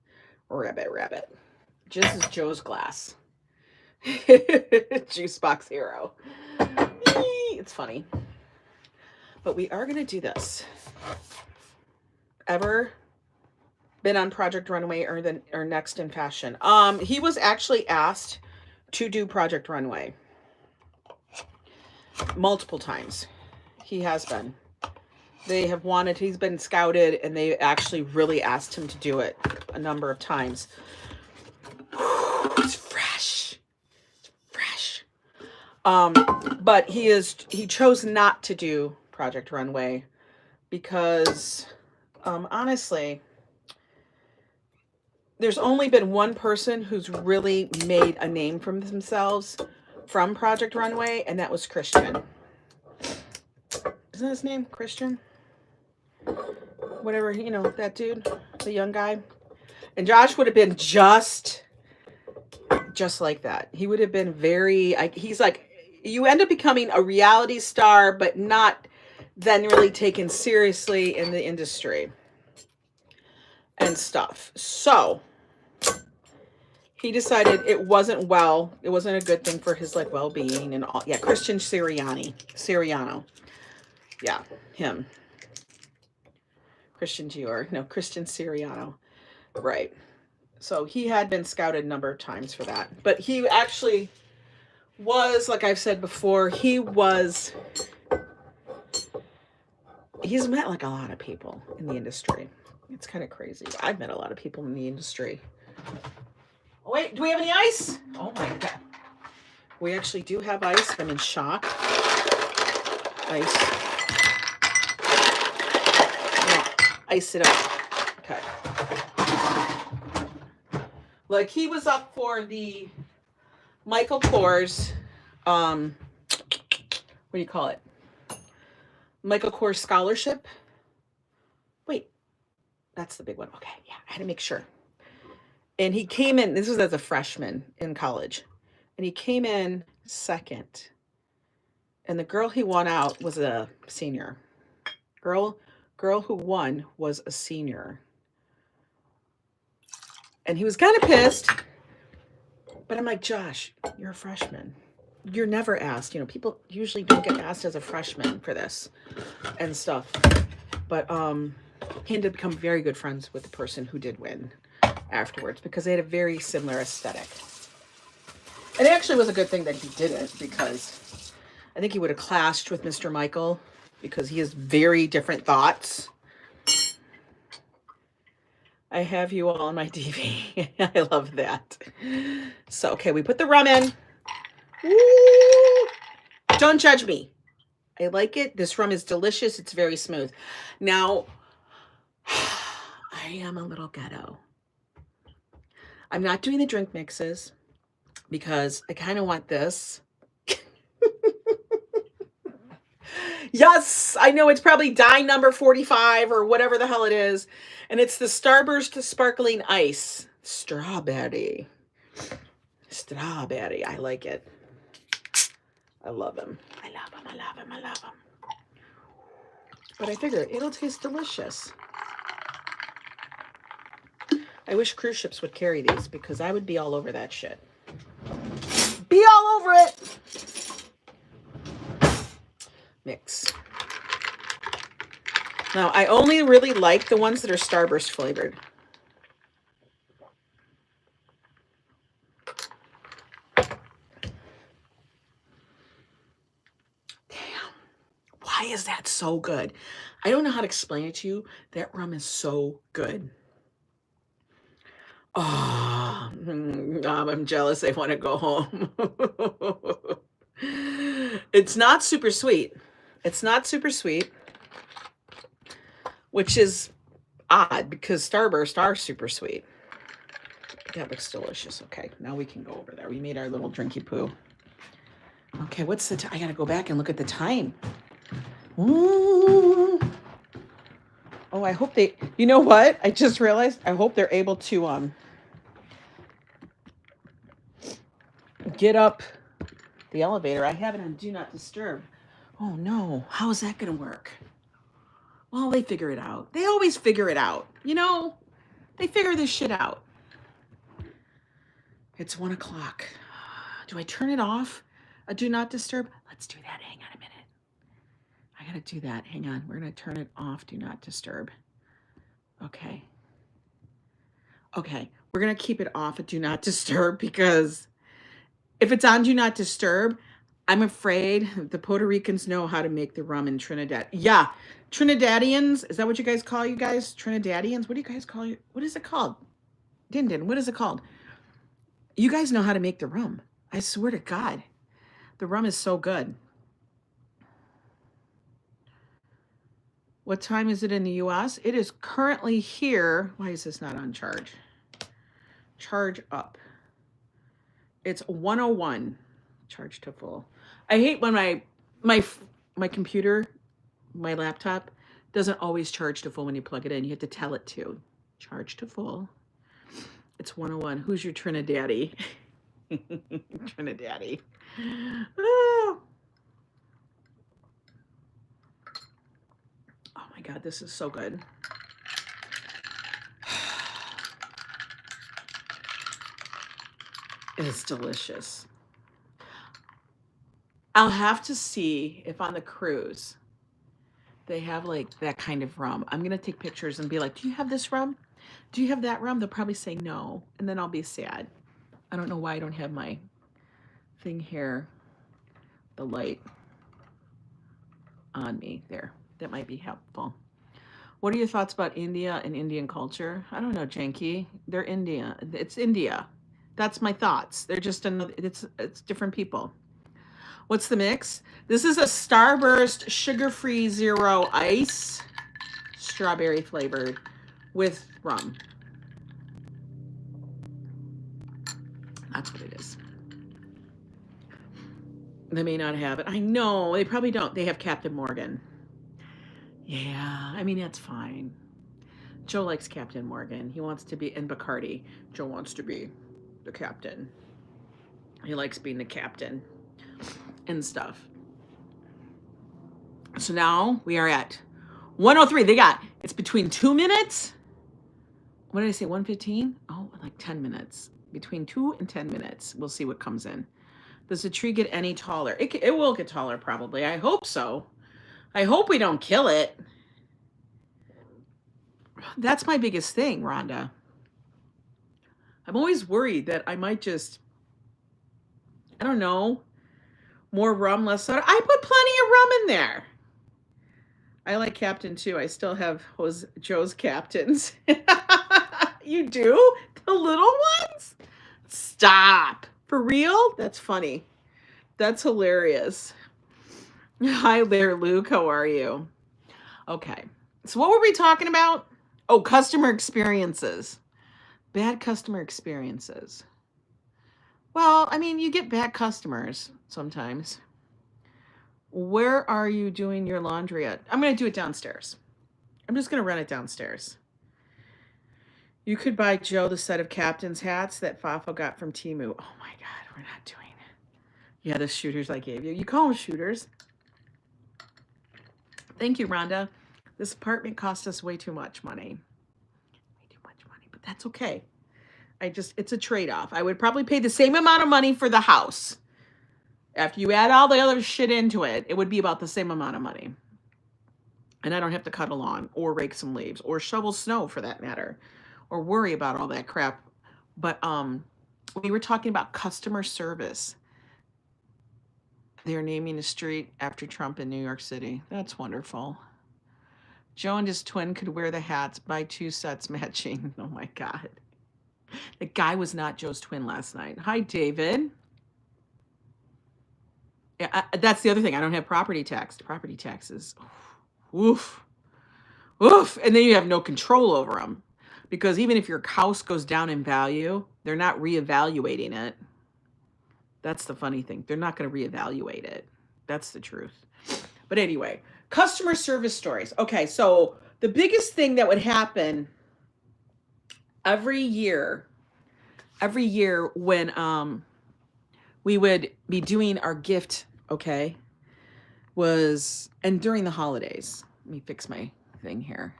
Rabbit. This is Joe's glass. Juice Box Hero. It's funny. But we are going to do this. Ever been on Project Runway or Next in Fashion? He was actually asked to do Project Runway multiple times. He has been. They have wanted, he's been scouted, and they actually really asked him to do it a number of times. It's fresh. But he chose not to do Project Runway because, honestly, there's only been one person who's really made a name for themselves from Project Runway, and that was Christian. Isn't his name Christian? Whatever, that dude, the young guy. And Josh would have been just like that. He would have been he's like, you end up becoming a reality star, but not then really taken seriously in the industry and stuff. So he decided it wasn't a good thing for his well-being and all. Yeah, Christian Siriano. Yeah, him. Christian Dior. No, Christian Siriano. Right. So he had been scouted a number of times for that. But he actually was, like I've said before, he's met a lot of people in the industry. It's kind of crazy. I've met a lot of people in the industry. Oh, wait, do we have any ice? Oh my God. We actually do have ice. I'm in shock. Ice. No, ice it up. Okay. Like he was up for the Michael Kors, what do you call it? Michael Kors Scholarship. Wait, that's the big one. Okay, yeah, I had to make sure. And he came in, this was as a freshman in college, and he came in second. And the girl he won out was a senior. Girl who won was a senior. And he was kind of pissed. But I'm like, Josh, you're a freshman. You're never asked. You know, people usually don't get asked as a freshman for this and stuff. But he ended up becoming very good friends with the person who did win afterwards because they had a very similar aesthetic. And it actually was a good thing that he didn't, because I think he would have clashed with Mr. Michael because he has very different thoughts. I have you all on my TV. I love that. So, okay, we put the rum in. Woo! Don't judge me. I like it. This rum is delicious. It's very smooth. Now, I am a little ghetto. I'm not doing the drink mixes because I kind of want this. Yes, I know it's probably die number 45 or whatever the hell it is. And it's the Starburst Sparkling Ice. Strawberry. Strawberry. I like it. I love him. I love him. I love him. I love him. But I figure it'll taste delicious. I wish cruise ships would carry these because I would be all over that shit. Be all over it. Mix. Now, I only really like the ones that are Starburst flavored. Damn. Why is that so good? I don't know how to explain it to you. That rum is so good. Oh, I'm jealous. I want to go home. It's not super sweet. It's not super sweet, which is odd because Starburst are super sweet. That looks delicious. Okay, now we can go over there. We made our little drinky poo. Okay, what's the time? I got to go back and look at the time. Ooh. Oh, I hope they, you know what? I just realized I hope they're able to get up the elevator. I have it on Do Not Disturb. Oh no, how is that going to work? Well, they figure it out. They always figure it out. You know, they figure this shit out. It's 1 o'clock. Do I turn it off? A Do Not Disturb? Let's do that. Hang on a minute. I got to do that. Hang on. We're going to turn it off. Do Not Disturb. Okay. Okay. We're going to keep it off at Do Not Disturb because if it's on Do Not Disturb, I'm afraid the Puerto Ricans know how to make the rum in Trinidad. Yeah. Trinidadians. Is that what you guys call you guys? Trinidadians? What do you guys call you? What is it called? Din, what is it called? You guys know how to make the rum. I swear to God. The rum is so good. What time is it in the U.S.? It is currently here. Why is this not on charge? Charge up. It's 101. Charge to full. I hate when my computer, my laptop, doesn't always charge to full when you plug it in. You have to tell it to. Charge to full. It's 101. Who's your Trinidaddy? Trinidaddy. Oh. Oh my God, this is so good. It's delicious. I'll have to see if on the cruise they have like that kind of rum. I'm going to take pictures and be like, do you have this rum? Do you have that rum? They'll probably say no. And then I'll be sad. I don't know why I don't have my thing here, the light on me there. That might be helpful. What are your thoughts about India and Indian culture? I don't know, Janky. They're India. It's India. That's my thoughts. They're just another, it's different people. What's the mix? This is a Starburst sugar-free zero ice, strawberry flavored with rum. That's what it is. They may not have it. I know, they probably don't. They have Captain Morgan. Yeah, I mean, that's fine. Joe likes Captain Morgan. He wants to be in Bacardi. Joe wants to be the captain. He likes being the captain and stuff. So now we are at 103. They got, it's between 2 minutes. What did I say, 115? Oh, like 10 minutes. Between 2 and 10 minutes. We'll see what comes in. Does the tree get any taller? It will get taller probably. I hope so. I hope we don't kill it. That's my biggest thing, Rhonda. I'm always worried that I might just, I don't know, more rum, less soda. I put plenty of rum in there. I like Captain too. I still have Joe's Captains. You do? The little ones? Stop. For real? That's funny. That's hilarious. Hi there, Luke. How are you? Okay. So what were we talking about? Oh, customer experiences. Bad customer experiences. Well, I mean, you get bad customers sometimes. Where are you doing your laundry at? I'm going to do it downstairs. I'm just going to run it downstairs. You could buy Joe the set of captain's hats that Fafo got from Temu. Oh my God, we're not doing it. Yeah, the shooters I gave you. You call them shooters. Thank you, Rhonda. This apartment cost us way too much money. Way too much money, but that's okay. It's a trade-off. I would probably pay the same amount of money for the house. After you add all the other shit into it, it would be about the same amount of money. And I don't have to cut a lawn or rake some leaves or shovel snow for that matter, or worry about all that crap. But we were talking about customer service. They're naming a street after Trump in New York City. That's wonderful. Joe and his twin could wear the hats, buy 2 sets matching. Oh my God. The guy was not Joe's twin last night. Hi, David. Yeah, that's the other thing. I don't have property tax. Property taxes. Oof. Oof. And then you have no control over them. Because even if your house goes down in value, they're not reevaluating it. That's the funny thing. They're not going to reevaluate it. That's the truth. But anyway, customer service stories. Okay, so the biggest thing that would happen every year when we would be doing our gift, okay, and during the holidays. Let me fix my thing here.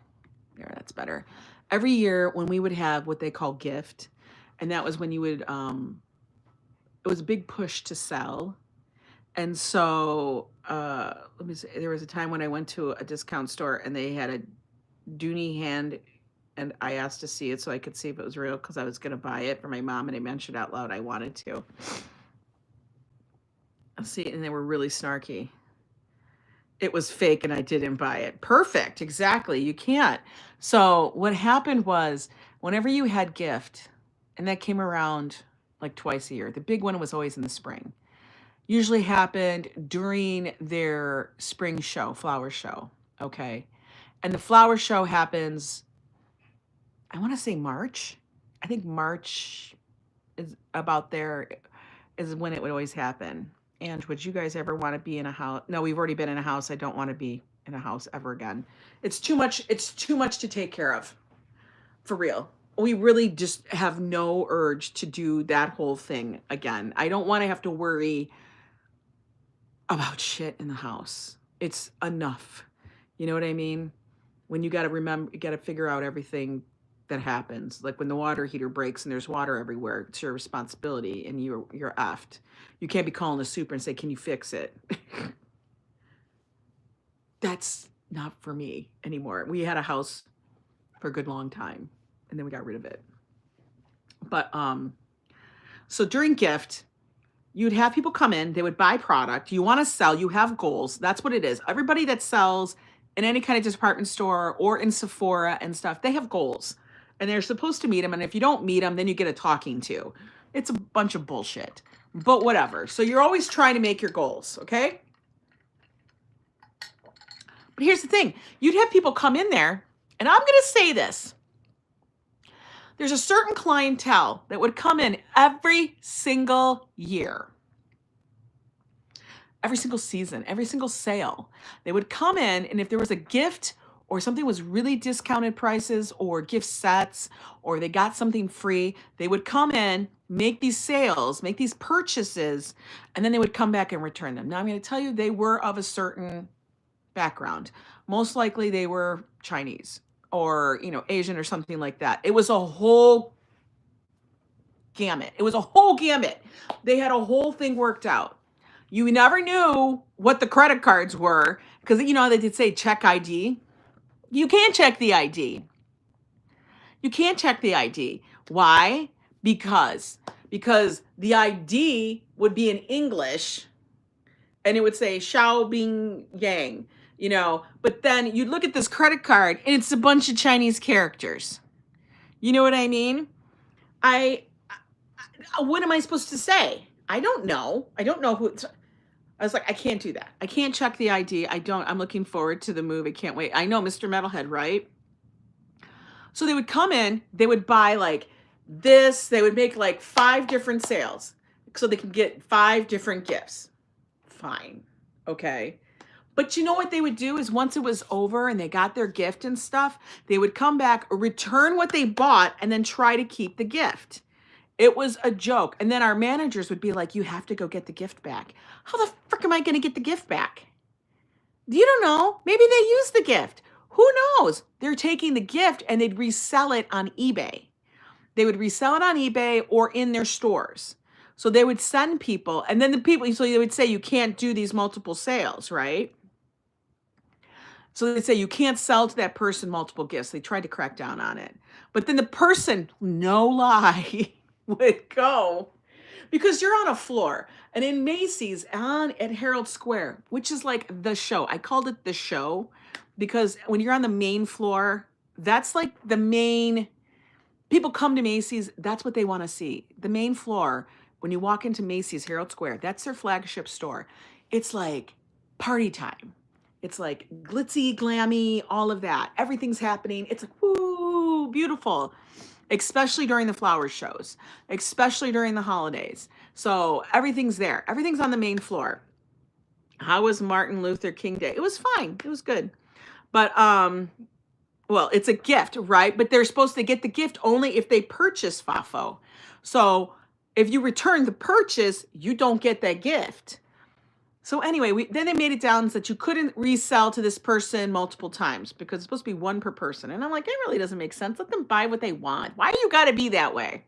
There, that's better. Every year when we would have what they call gift, and that was when you would, it was a big push to sell. And so, let me see, there was a time when I went to a discount store and they had a Dooney hand, and I asked to see it so I could see if it was real because I was going to buy it for my mom, and I mentioned out loud I wanted to. See, and they were really snarky. It was fake and I didn't buy it. Perfect. Exactly. You can't. So what happened was whenever you had gift, and that came around like twice a year, the big one was always in the spring. Usually happened during their spring show, flower show. Okay. And the flower show happens, I want to say March. I think March is about there is when it would always happen. And would you guys ever want to be in a house? No, we've already been in a house. I don't want to be in a house ever again. It's too much. It's too much to take care of. For real. We really just have no urge to do that whole thing again. I don't want to have to worry about shit in the house. It's enough. You know what I mean? When you got to remember, you got to figure out everything that happens. Like when the water heater breaks and there's water everywhere, it's your responsibility and you're effed. You can't be calling the super and say, can you fix it? That's not for me anymore. We had a house for a good long time and then we got rid of it. But, so during gift, you'd have people come in, they would buy product. You want to sell, you have goals. That's what it is. Everybody that sells in any kind of department store or in Sephora and stuff, they have goals and they're supposed to meet them. And if you don't meet them, then you get a talking to. It's a bunch of bullshit. but whatever. So you're always trying to make your goals, okay? But here's the thing. You'd have people come in there, and I'm going to say this. There's a certain clientele that would come in every single year, every single season, every single sale. They would come in, and if there was a gift or something was really discounted prices or gift sets or they got something free, they would come in, make these sales, make these purchases, and then they would come back and return them. Now, I'm going to tell you, they were of a certain background. Most likely they were Chinese or, Asian or something like that. It was a whole gamut. They had a whole thing worked out. You never knew what the credit cards were because, they did say check ID. You can't check the ID. Why? Because the ID would be in English and it would say Xiao Bing Yang, but then you'd look at this credit card and it's a bunch of Chinese characters. You know what I mean? What am I supposed to say? I don't know who I was like, I can't do that. I can't check the ID. I'm looking forward to the move. I can't wait. I know Mr. Metalhead, right? So they would come in, they would buy like this, they would make like 5 different sales so they could get 5 different gifts. Fine. Okay. But you know what they would do is once it was over and they got their gift and stuff, they would come back, return what they bought, and then try to keep the gift. It was a joke. And then our managers would be like, you have to go get the gift back. How the frick am I going to get the gift back? You don't know. Maybe they used the gift. Who knows? They're taking the gift and they'd resell it on eBay. They would resell it on eBay or in their stores. So they would send people, and then so they would say, you can't do these multiple sales, right? So they'd say, you can't sell to that person multiple gifts. They tried to crack down on it. But then the person, no lie, would go, because you're on a floor, and in Macy's at Herald Square, which is like the show. I called it the show because when you're on the main floor, that's like the main, people come to Macy's, that's what they want to see. The main floor, when you walk into Macy's Herald Square, that's their flagship store. It's like party time. It's like glitzy, glammy, all of that. Everything's happening. It's like, woo, beautiful. Especially during the flower shows, especially during the holidays. So everything's there. Everything's on the main floor. How was Martin Luther King Day? It was fine. It was good. But, well, it's a gift, right? But they're supposed to get the gift only if they purchase FAFO. So if you return the purchase, you don't get that gift. So anyway, then they made it down so that you couldn't resell to this person multiple times because it's supposed to be 1 per person. And I'm like, it really doesn't make sense. Let them buy what they want. Why do you got to be that way?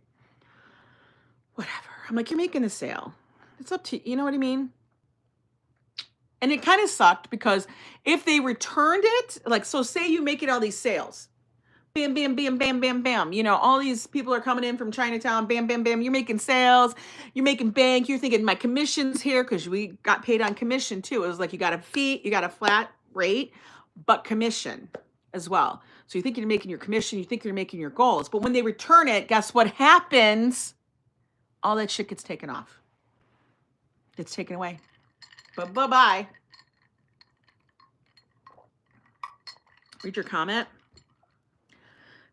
Whatever. I'm like, you're making a sale. It's up to you. You know what I mean? And it kind of sucked because if they returned it, like, so say you make it all these sales. Bam, bam, bam, bam, bam, bam. All these people are coming in from Chinatown. Bam, bam, bam. You're making sales. You're making bank. You're thinking my commission's here because we got paid on commission too. It was like you got a fee, you got a flat rate, but commission as well. So you think you're making your commission. You think you're making your goals. But when they return it, guess what happens? All that shit gets taken off. It's taken away. But bye-bye. Read your comment.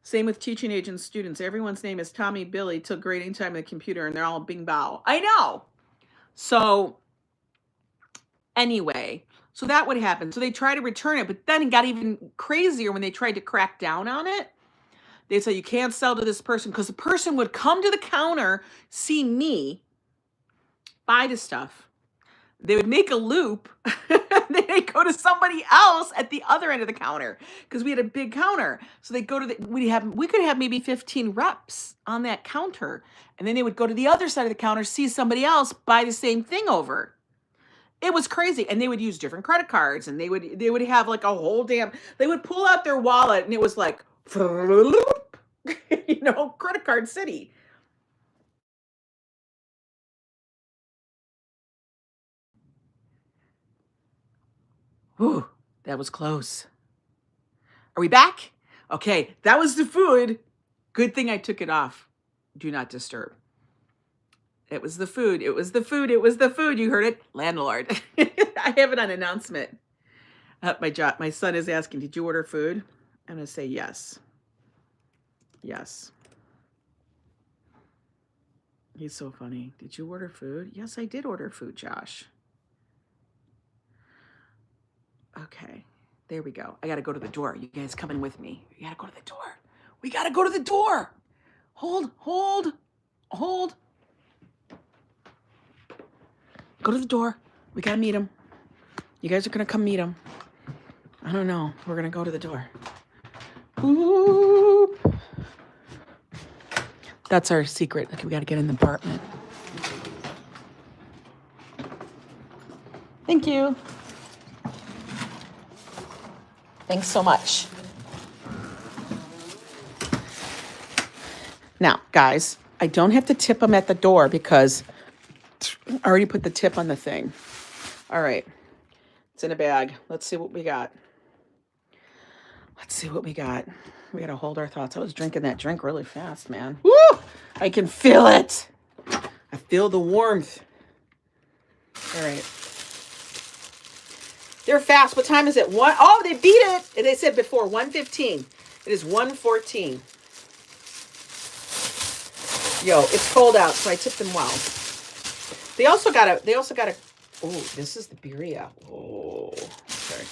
Same with teaching age and students. Everyone's name is Tommy, Billy, till grading time on the computer, and they're all bing bow. I know. So anyway, so that would happen. So they try to return it, but then it got even crazier when they tried to crack down on it. They'd say, you can't sell to this person because the person would come to the counter, see me, buy the stuff. They would make a loop. They'd go to somebody else at the other end of the counter because we had a big counter. So they'd go to we could have maybe 15 reps on that counter. And then they would go to the other side of the counter, see somebody else buy the same thing over. It was crazy. And they would use different credit cards and they would have like a whole they would pull out their wallet and it was like, credit card city. Whew, that was close. Are we back? Okay, that was the food. Good thing I took it off. Do not disturb. It was the food. It was the food. It was the food. You heard it, landlord. I have it on announcement. My son is asking, did you order food? I'm going to say yes. Yes. He's so funny. Did you order food? Yes, I did order food, Josh. Okay. There we go. I got to go to the door. You guys coming with me? We got to go to the door. We got to go to the door. Hold. Go to the door. We got to meet him. You guys are going to come meet him. I don't know. We're going to go to the door. Ooh. That's our secret. Okay, we got to get in the apartment. Thank you. Thanks so much. Now, guys, I don't have to tip them at the door because I already put the tip on the thing. All right. It's in a bag. Let's see what we got. We got to hold our thoughts. I was drinking that drink really fast, man. Woo! I can feel it. I feel the warmth. All right. They're fast. What time is it? Oh, they beat it. They said before 1:15. It is 1:14. Yo, it's cold out, so I tipped them well. They also got a, oh, this is the birria. Oh, okay.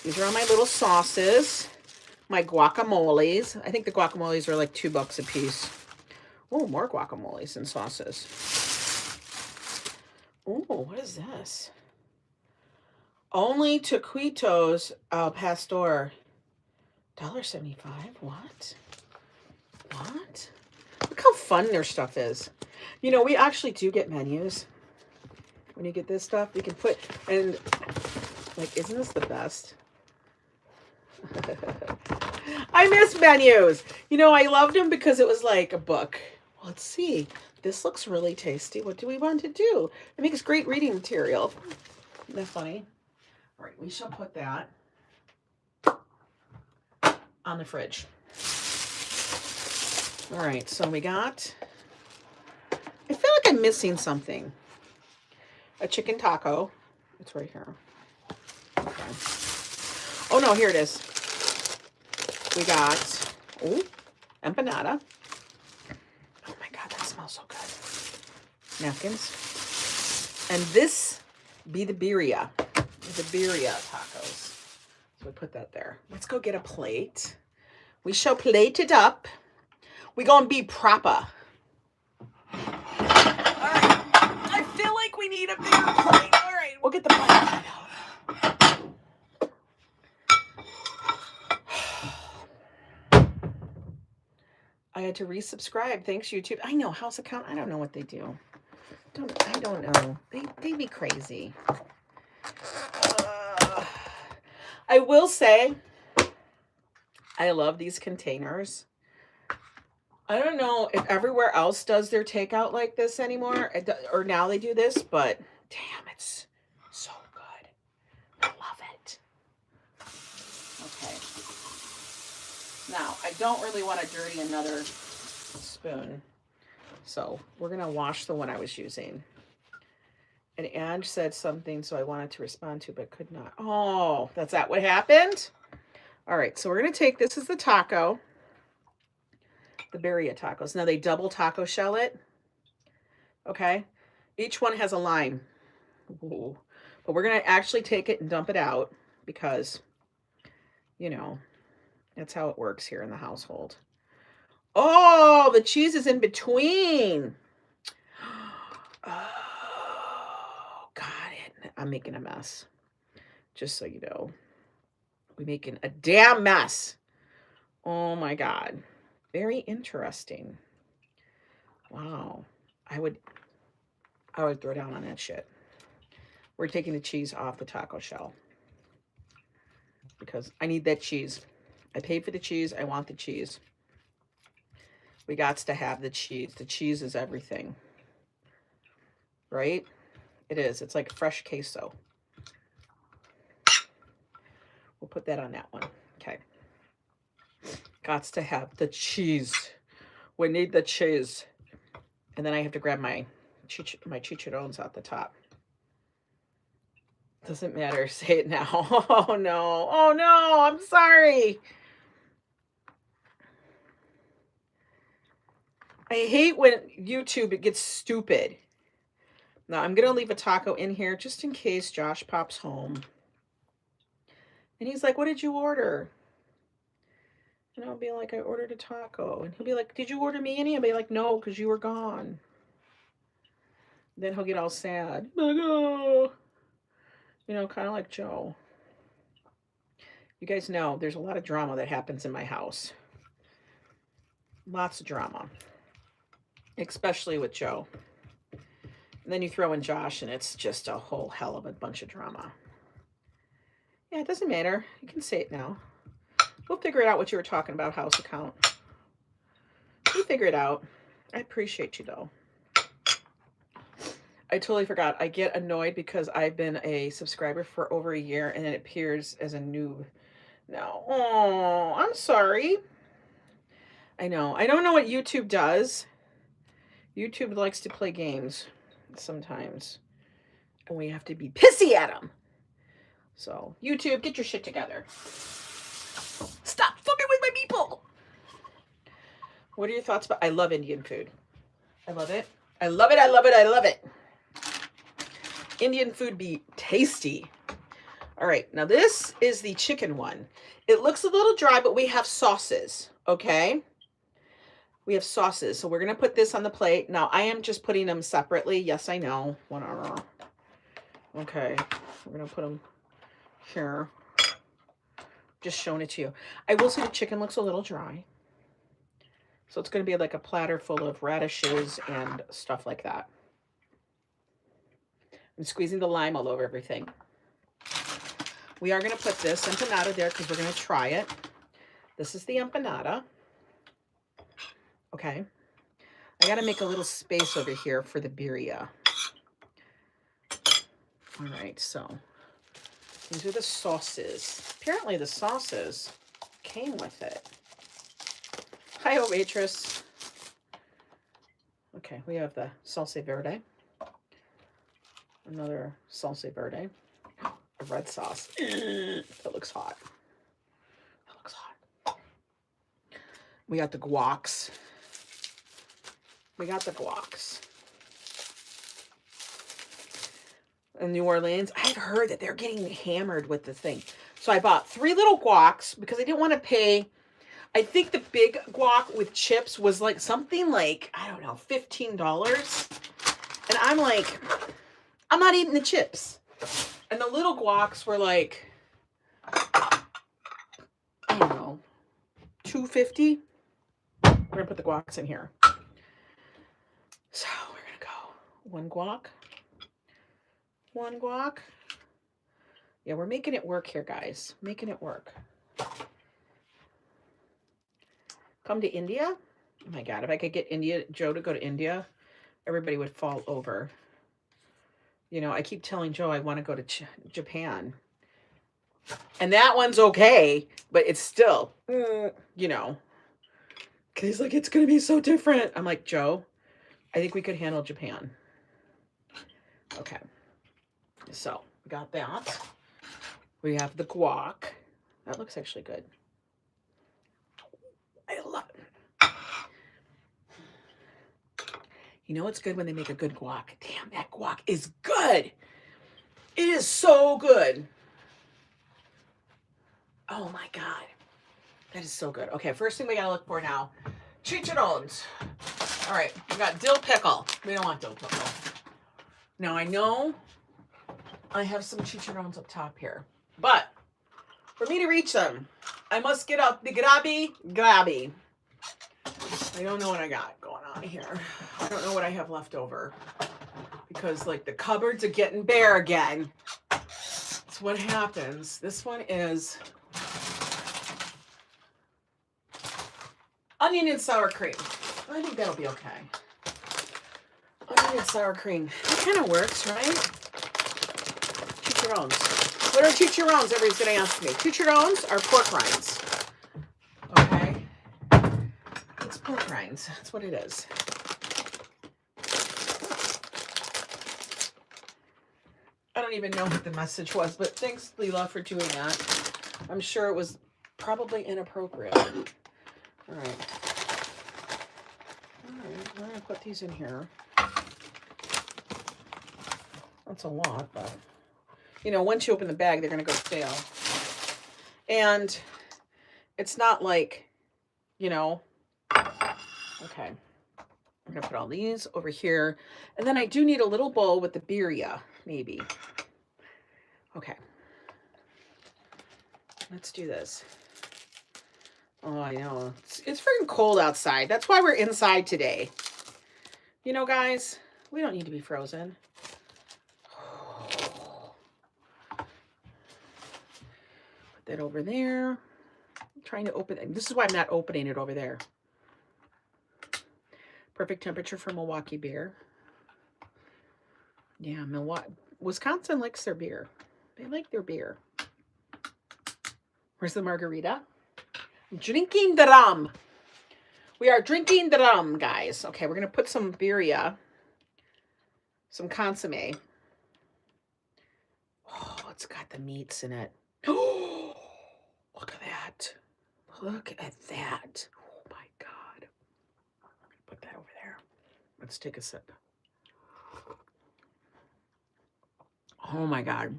These are all my little sauces. My guacamoles. I think the guacamoles are like $2 a piece. Oh, more guacamoles and sauces. Oh, what is this? Only taquitos al pastor. $1.75. What? Look how fun their stuff is. You know, we actually do get menus. When you get this stuff, you can put, and like, isn't this the best? I miss menus. You know, I loved them because it was like a book. Let's see. This looks really tasty. What do we want to do? It makes great reading material. Isn't that funny? All right, we shall put that on the fridge. All right, so we got, I feel like I'm missing something. A chicken taco. It's right here. Okay. Oh, no, here it is. We got, empanada. Oh, my God, that smells so good. Napkins. And this be the birria. The birria tacos. So we put that there. Let's go get a plate. We shall plate it up. We gonna be proper. All right. I feel like we need a bigger plate. All right, we'll get the plate out. I had to resubscribe. Thanks, YouTube. I know, house account. I don't know what they do. I don't know. They be crazy. I will say, I love these containers. I don't know if everywhere else does their takeout like this anymore, or now they do this, but damn, it's so good. I love it. Okay. Now, I don't really want to dirty another spoon, so we're going to wash the one I was using. And Ange said something, so I wanted to respond to, but could not. Oh, that's that what happened? All right, so we're going to take, this is the taco. The birria tacos. Now they double taco shell it. Okay. Each one has a line. Ooh. But we're going to actually take it and dump it out because, you know, that's how it works here in the household. Oh, the cheese is in between. Oh, got it. I'm making a mess. Just so you know. We're making a damn mess. Oh my God. Very interesting. Wow. I would throw down on that shit. We're taking the cheese off the taco shell because I need that cheese. I paid for the cheese. I want the cheese. We got to have the cheese. The cheese is everything. Right? It is. It's like fresh queso. We'll put that on that one. Okay. Got to have the cheese. We need the cheese. And then I have to grab my chicharrones out the top. Doesn't matter. Say it now. Oh, no. Oh, no. I'm sorry. I hate when YouTube, it gets stupid. Now, I'm going to leave a taco in here just in case Josh pops home. And he's like, what did you order? And I'll be like, I ordered a taco. And he'll be like, did you order me any? I'll be like, no, because you were gone. Then he'll get all sad. Like, oh. You know, kind of like Joe. You guys know there's a lot of drama that happens in my house. Lots of drama. Especially with Joe. And then you throw in Josh and it's just a whole hell of a bunch of drama. Yeah, it doesn't matter. You can say it now. We'll figure it out what you were talking about, house account. We'll figure it out. I appreciate you, though. I totally forgot. I get annoyed because I've been a subscriber for over a year and it appears as a noob now. Oh, I'm sorry. I know. I don't know what YouTube does. YouTube likes to play games sometimes. And we have to be pissy at them. So, YouTube, get your shit together. Stop fucking with my people. What are your thoughts about... I love Indian food. I love it. I love it. I love it. I love it. Indian food be tasty. All right. Now, this is the chicken one. It looks a little dry, but we have sauces. Okay? We have sauces. So, we're going to put this on the plate. Now, I am just putting them separately. Yes, I know. Whatever. Okay. We're going to put them here. Just showing it to you. I will say the chicken looks a little dry. So it's going to be like a platter full of radishes and stuff like that. I'm squeezing the lime all over everything. We are going to put this empanada there because we're going to try it. This is the empanada. Okay. I got to make a little space over here for the birria. All right, so these are the sauces. Apparently the sauces came with it. Hi, waitress. Okay, we have the salsa verde. Another salsa verde. A red sauce. That looks hot. That looks hot. We got the guacs. We got the guacs. In New Orleans, I've heard that they're getting hammered with the thing. So I bought 3 little guacs because I didn't want to pay. I think the big guac with chips was like something like, I don't know, $15. And I'm like, I'm not eating the chips. And the little guacs were like, I don't know, $2.50. We're going to put the guacs in here. So we're going to go 1 guac. 1 guac. Yeah, we're making it work here, guys. Making it work. Come to India? Oh my God, if I could get Joe to go to India, everybody would fall over. You know, I keep telling Joe I want to go to Japan. And that one's okay, but it's still, you know. Because he's like, it's going to be so different. I'm like, Joe, I think we could handle Japan. Okay. So, we got that. We have the guac. That looks actually good. I love it. You know what's good when they make a good guac? Damn, that guac is good. It is so good. Oh my God. That is so good. Okay, first thing we gotta look for now. Chicharrones. All right, we got dill pickle. We don't want dill pickle. Now I know I have some chicharrones up top here, but for me to reach them, I must get out the grabby. I don't know what I got going on here. I don't know what I have left over because like the cupboards are getting bare again. That's what happens. This one is onion and sour cream. I think that'll be okay. Onion and sour cream. That kind of works, right? Chicharrones. What are chicharrones? Everybody's going to ask me. Chicharrones are pork rinds. Okay? It's pork rinds. That's what it is. don't even know what the message was, but thanks, Lila, for doing that. I'm sure it was probably inappropriate. All right. All right, I'm going to put these in here. That's a lot, but, you know, once you open the bag, they're going to go stale. And it's not like, you know, okay. I'm going to put all these over here. And then I do need a little bowl with the birria, maybe. Okay. Let's do this. Oh, I know. It's freaking cold outside. That's why we're inside today. You know, guys, we don't need to be frozen. Put that over there. I'm trying to open it. This is why I'm not opening it over there. Perfect temperature for Milwaukee beer. Yeah, Wisconsin likes their beer. They like their beer. Where's the margarita? Drinking the rum. We are drinking the rum, guys. Okay, we're going to put some birria, some consomme. Oh, it's got the meats in it. Oh, look at that. Look at that. Oh, my God. Put that over there. Let's take a sip. Oh, my God.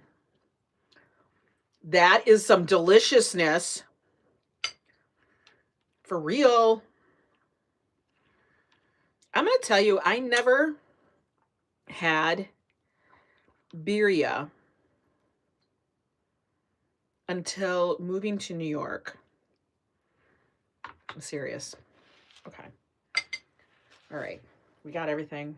That is some deliciousness. For real. I'm going to tell you, I never had birria until moving to New York. I'm serious. Okay. All right. We got everything.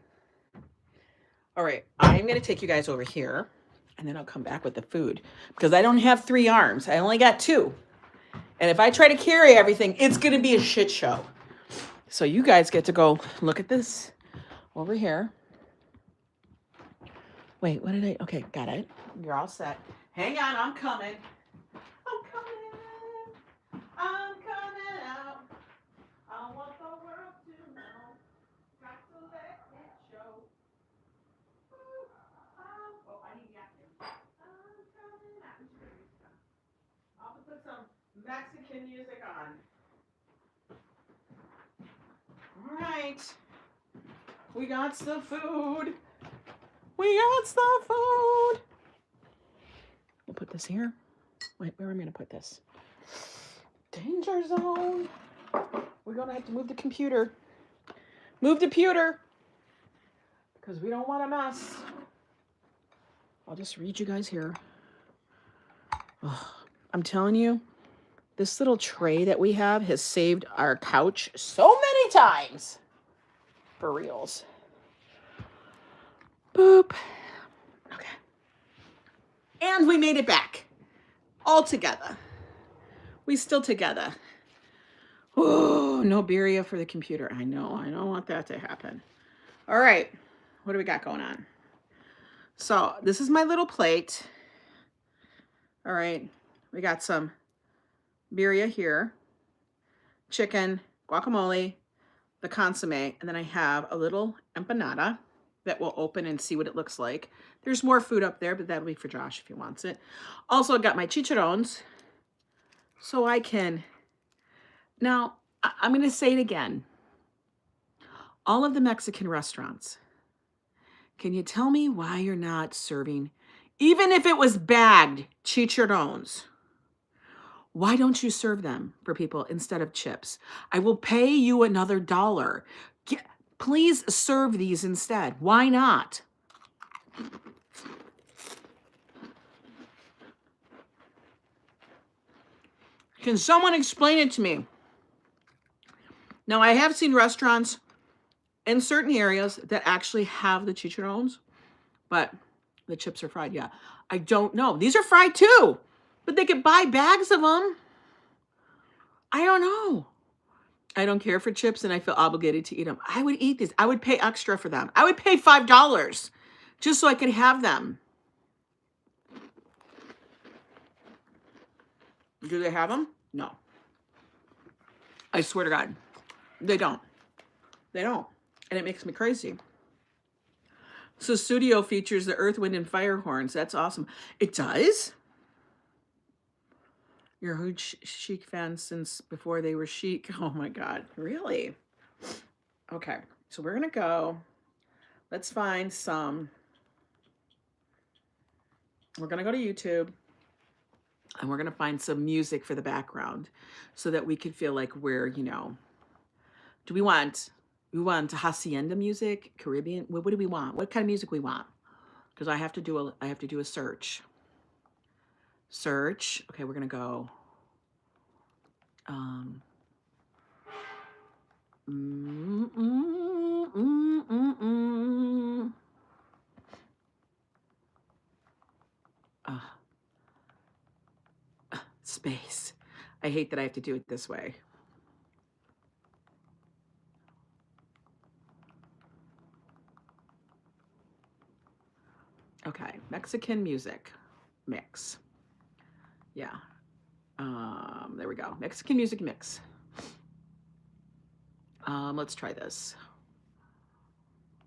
All right. I'm going to take you guys over here, and then I'll come back with the food because I don't have 3 arms. I only got 2. And if I try to carry everything, it's going to be a shit show. So you guys get to go look at this over here. Wait, what did I? Okay, got it. You're all set. Hang on, I'm coming. I'm coming. I'm coming out. I want the world to know. Got to let it show. Oh, I need napkins. I'm coming out. I'll put some Mexican music on. All right. We got the food. We got the food. We'll put this here. Wait, where am I going to put this? Danger zone. We're going to have to move the computer. Move the pewter. Because we don't want a mess. I'll just read you guys here. Oh, I'm telling you, this little tray that we have has saved our couch so many times. For reals. Boop. Okay. And we made it back. All together. We still together. Oh, no birria for the computer. I know. I don't want that to happen. All right. What do we got going on? So this is my little plate. All right. We got some birria here. Chicken, guacamole, the consomme, and then I have a little empanada that we'll open and see what it looks like. There's more food up there, but that'll be for Josh if he wants it. Also, I got my chicharrones, so I can... Now, I'm going to say it again. All of the Mexican restaurants, can you tell me why you're not serving, even if it was bagged, chicharrones? Why don't you serve them for people instead of chips? I will pay you another $1. Please serve these instead. Why not? Can someone explain it to me? Now, I have seen restaurants in certain areas that actually have the chicharrones, but the chips are fried. Yeah, I don't know. These are fried too, but they could buy bags of them. I don't know. I don't care for chips, and I feel obligated to eat them. I would eat these. I would pay extra for them. I would pay $5 just so I could have them. Do they have them? No. I swear to God, they don't. They don't. And it makes me crazy. So studio features the Earth, Wind, and Fire horns. That's awesome. It does? You're a huge Chic fan since before they were chic. Oh my God, really? Okay, so we're gonna go. Let's find some. We're gonna go to YouTube and we're gonna find some music for the background so that we can feel like we're, you know, do we want hacienda music, Caribbean? What do we want? What kind of music we want? Because I have to do a search. Search. Okay, we're gonna go. Space. I hate that I have to do it this way. Okay, Mexican music mix. Yeah. There we go. Mexican music mix. Let's try this.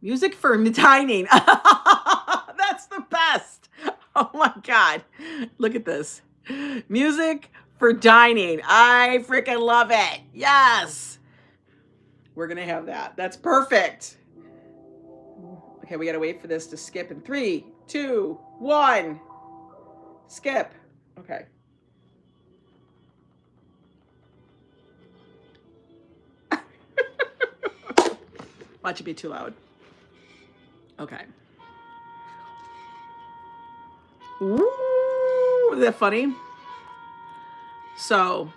Music for dining. That's the best. Oh my God. Look at this. Music for dining. I freaking love it. Yes. We're going to have that. That's perfect. Okay, we got to wait for this to skip in 3, 2, 1. Skip. Okay. Watch it be too loud. Okay. Ooh, is that funny? So,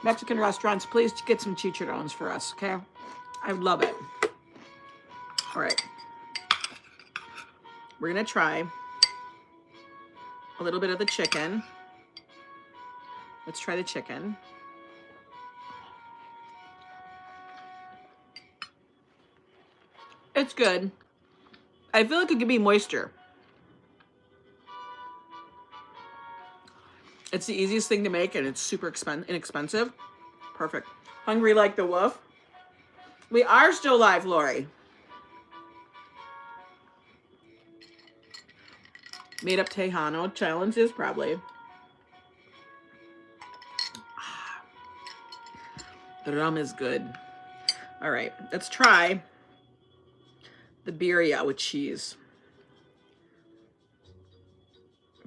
Mexican restaurants, please get some chicharrones for us, okay? I love it. All right. We're going to try a little bit of the chicken. Let's try the chicken. It's good. I feel like it could be moister. It's the easiest thing to make, and it's super inexpensive. Perfect. Hungry like the wolf. We are still live, Lori. Made up Tejano challenges, probably. The rum is good. All right, let's try the birria with cheese.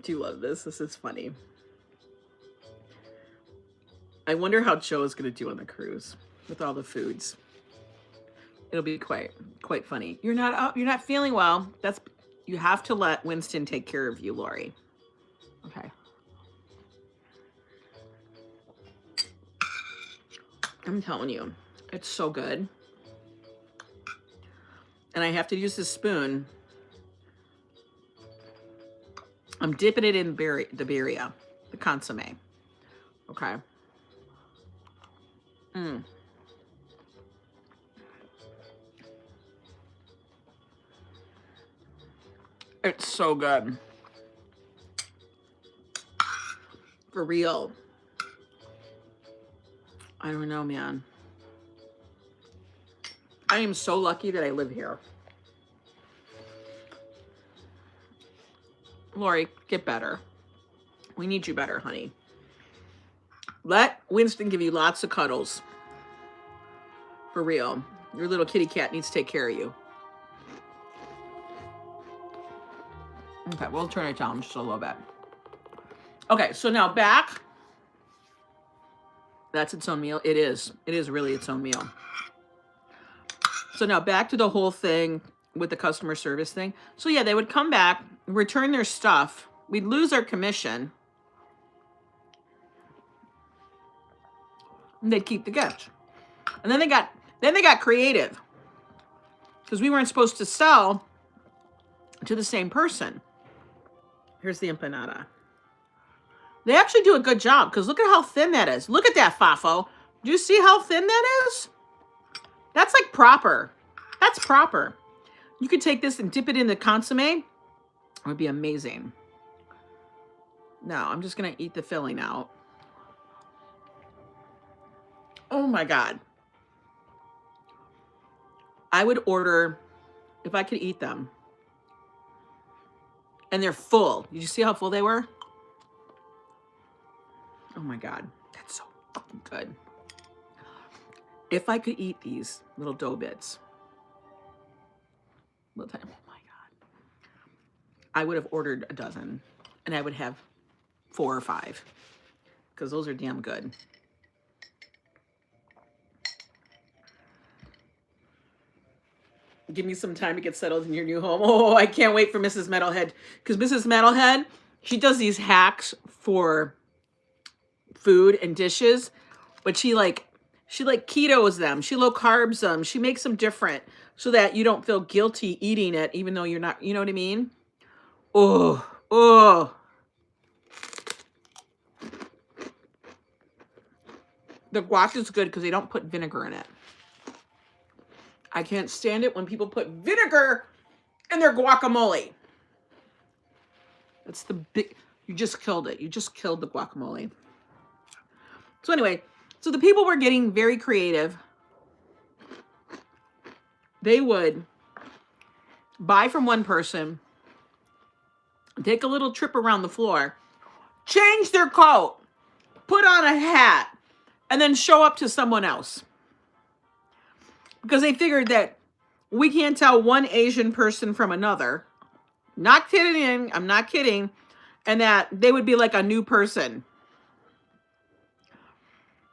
Do you love this? This is funny. I wonder how Joe is going to do on the cruise with all the foods. It'll be quite funny. You're not feeling well. You have to let Winston take care of you, Lori. Okay. I'm telling you, it's so good. And I have to use this spoon. I'm dipping it in the birria, the consomme. Okay. It's so good. For real. I don't know, man. I am so lucky that I live here. Lori, get better. We need you better, honey. Let Winston give you lots of cuddles. For real. Your little kitty cat needs to take care of you. Okay, we'll turn it down just a little bit. Okay, so now back. That's its own meal. It is. It is really its own meal. So now back to the whole thing with the customer service thing. So yeah, they would come back, return their stuff. We'd lose our commission. And they'd keep the gift. And then they got creative. Because we weren't supposed to sell to the same person. Here's the empanada. They actually do a good job because look at how thin that is. Look at that, Fafo. Do you see how thin that is? That's like proper. That's proper. You could take this and dip it in the consomme. It would be amazing. Now, I'm just going to eat the filling out. Oh my God. I would order, if I could eat them, and they're full. Did you see how full they were? Oh my God, that's so fucking good. If I could eat these little dough bits, oh my God, I would have ordered a dozen, and I would have 4 or 5, because those are damn good. Give me some time to get settled in your new home. Oh, I can't wait for Mrs. Metalhead, because Mrs. Metalhead, she does these hacks for food and dishes, but she like ketos them, she low carbs them, she makes them different so that you don't feel guilty eating it, even though you're not, you know what I mean? Oh. The guac is good because they don't put vinegar in it. I can't stand it when people put vinegar in their guacamole. That's the big, you just killed it. You just killed the guacamole. So anyway, so the people were getting very creative. They would buy from one person, take a little trip around the floor, change their coat, put on a hat, and then show up to someone else. Because they figured that we can't tell one Asian person from another. Not kidding, I'm not kidding. And that they would be like a new person.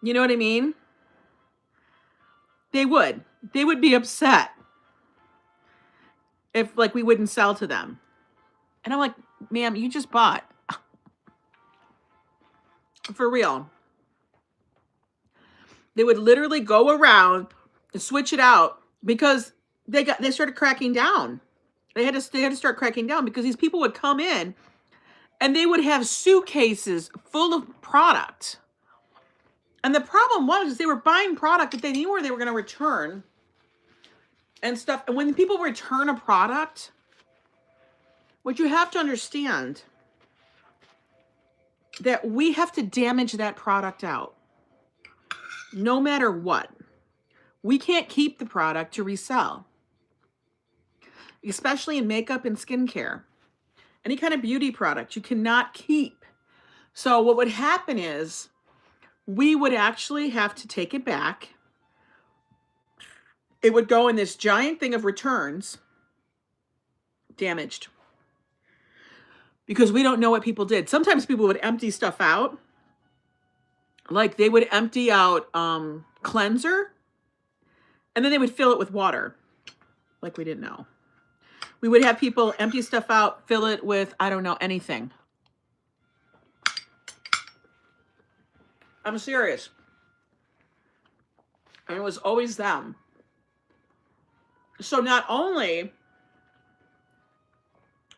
You know what I mean? They would be upset if like we wouldn't sell to them. And I'm like, ma'am, you just bought. For real. They would literally go around and switch it out because they started cracking down. They had to start cracking down because these people would come in and they would have suitcases full of product. And the problem was they were buying product that they knew where they were going to return and stuff. And when people return a product, what you have to understand that we have to damage that product out. No matter what. We can't keep the product to resell. Especially in makeup and skincare. Any kind of beauty product you cannot keep. So what would happen is we would actually have to take it back. It would go in this giant thing of returns. Damaged. Because we don't know what people did. Sometimes people would empty stuff out. Like they would empty out cleanser. And then they would fill it with water. Like we didn't know. We would have people empty stuff out, fill it with, I don't know, anything. I'm serious. And it was always them. So not only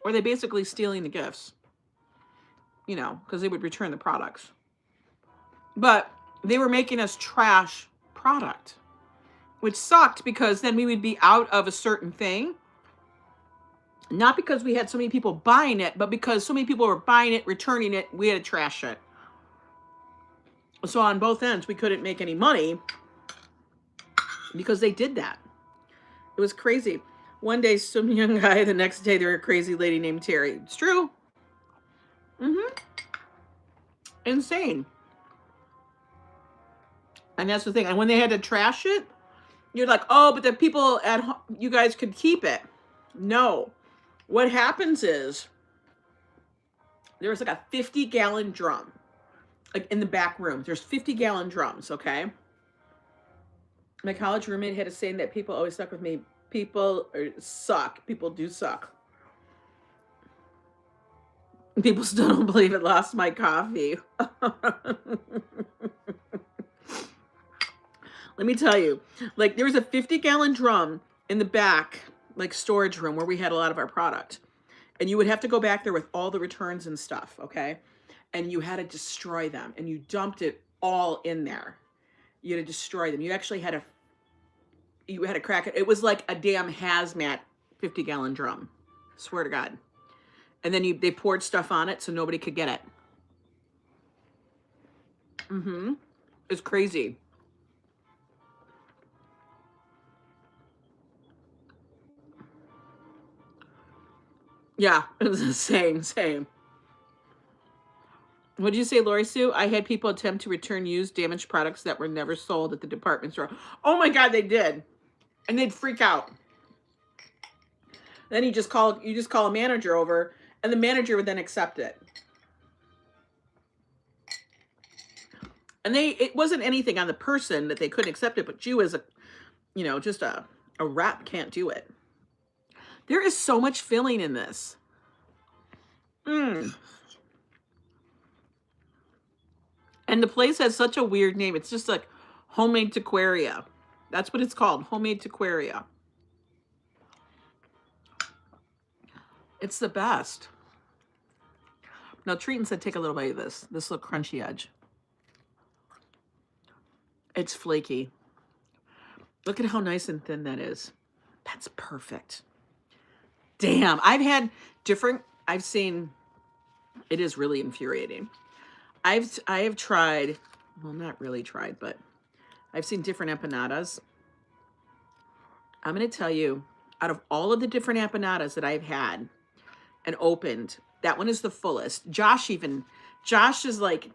were they basically stealing the gifts, you know, because they would return the products, but they were making us trash product, which sucked because then we would be out of a certain thing. Not because we had so many people buying it, but because so many people were buying it, returning it, we had to trash it. So on both ends, we couldn't make any money because they did that. It was crazy. One day, some young guy, the next day, there was a crazy lady named Terry. It's true. Insane. And that's the thing. And when they had to trash it, you're like, oh, but the people at home, you guys could keep it. No. What happens is there was like a 50-gallon drum, like in the back room. There's 50-gallon drums, okay? My college roommate had a saying that people always stuck with me. People suck. People do suck. People still don't believe it. Lost my coffee. Let me tell you, like there was a 50-gallon drum in the back, like storage room where we had a lot of our product. And you would have to go back there with all the returns and stuff, okay? And you had to destroy them. And you dumped it all in there. You had to destroy them. You actually had to crack it. It was like a damn hazmat 50-gallon drum. Swear to God. And then they poured stuff on it so nobody could get it. It's crazy. Yeah, it was the same. What did you say, Lori Sue? I had people attempt to return used, damaged products that were never sold at the department store. Oh my God, they did. And they'd freak out. Then you just call a manager over, and the manager would then accept it. And it wasn't anything on the person that they couldn't accept it, but you as just a rep can't do it. There is so much filling in this. And the place has such a weird name. It's just like homemade taqueria. That's what it's called, homemade taqueria. It's the best. Now, Treaton said, take a little bite of this. This little crunchy edge. It's flaky. Look at how nice and thin that is. That's perfect. Damn, I've seen, it is really infuriating. I have tried, well, not really tried, but I've seen different empanadas. I'm going to tell you, out of all of the different empanadas that I've had and opened, that one is the fullest. Josh is like,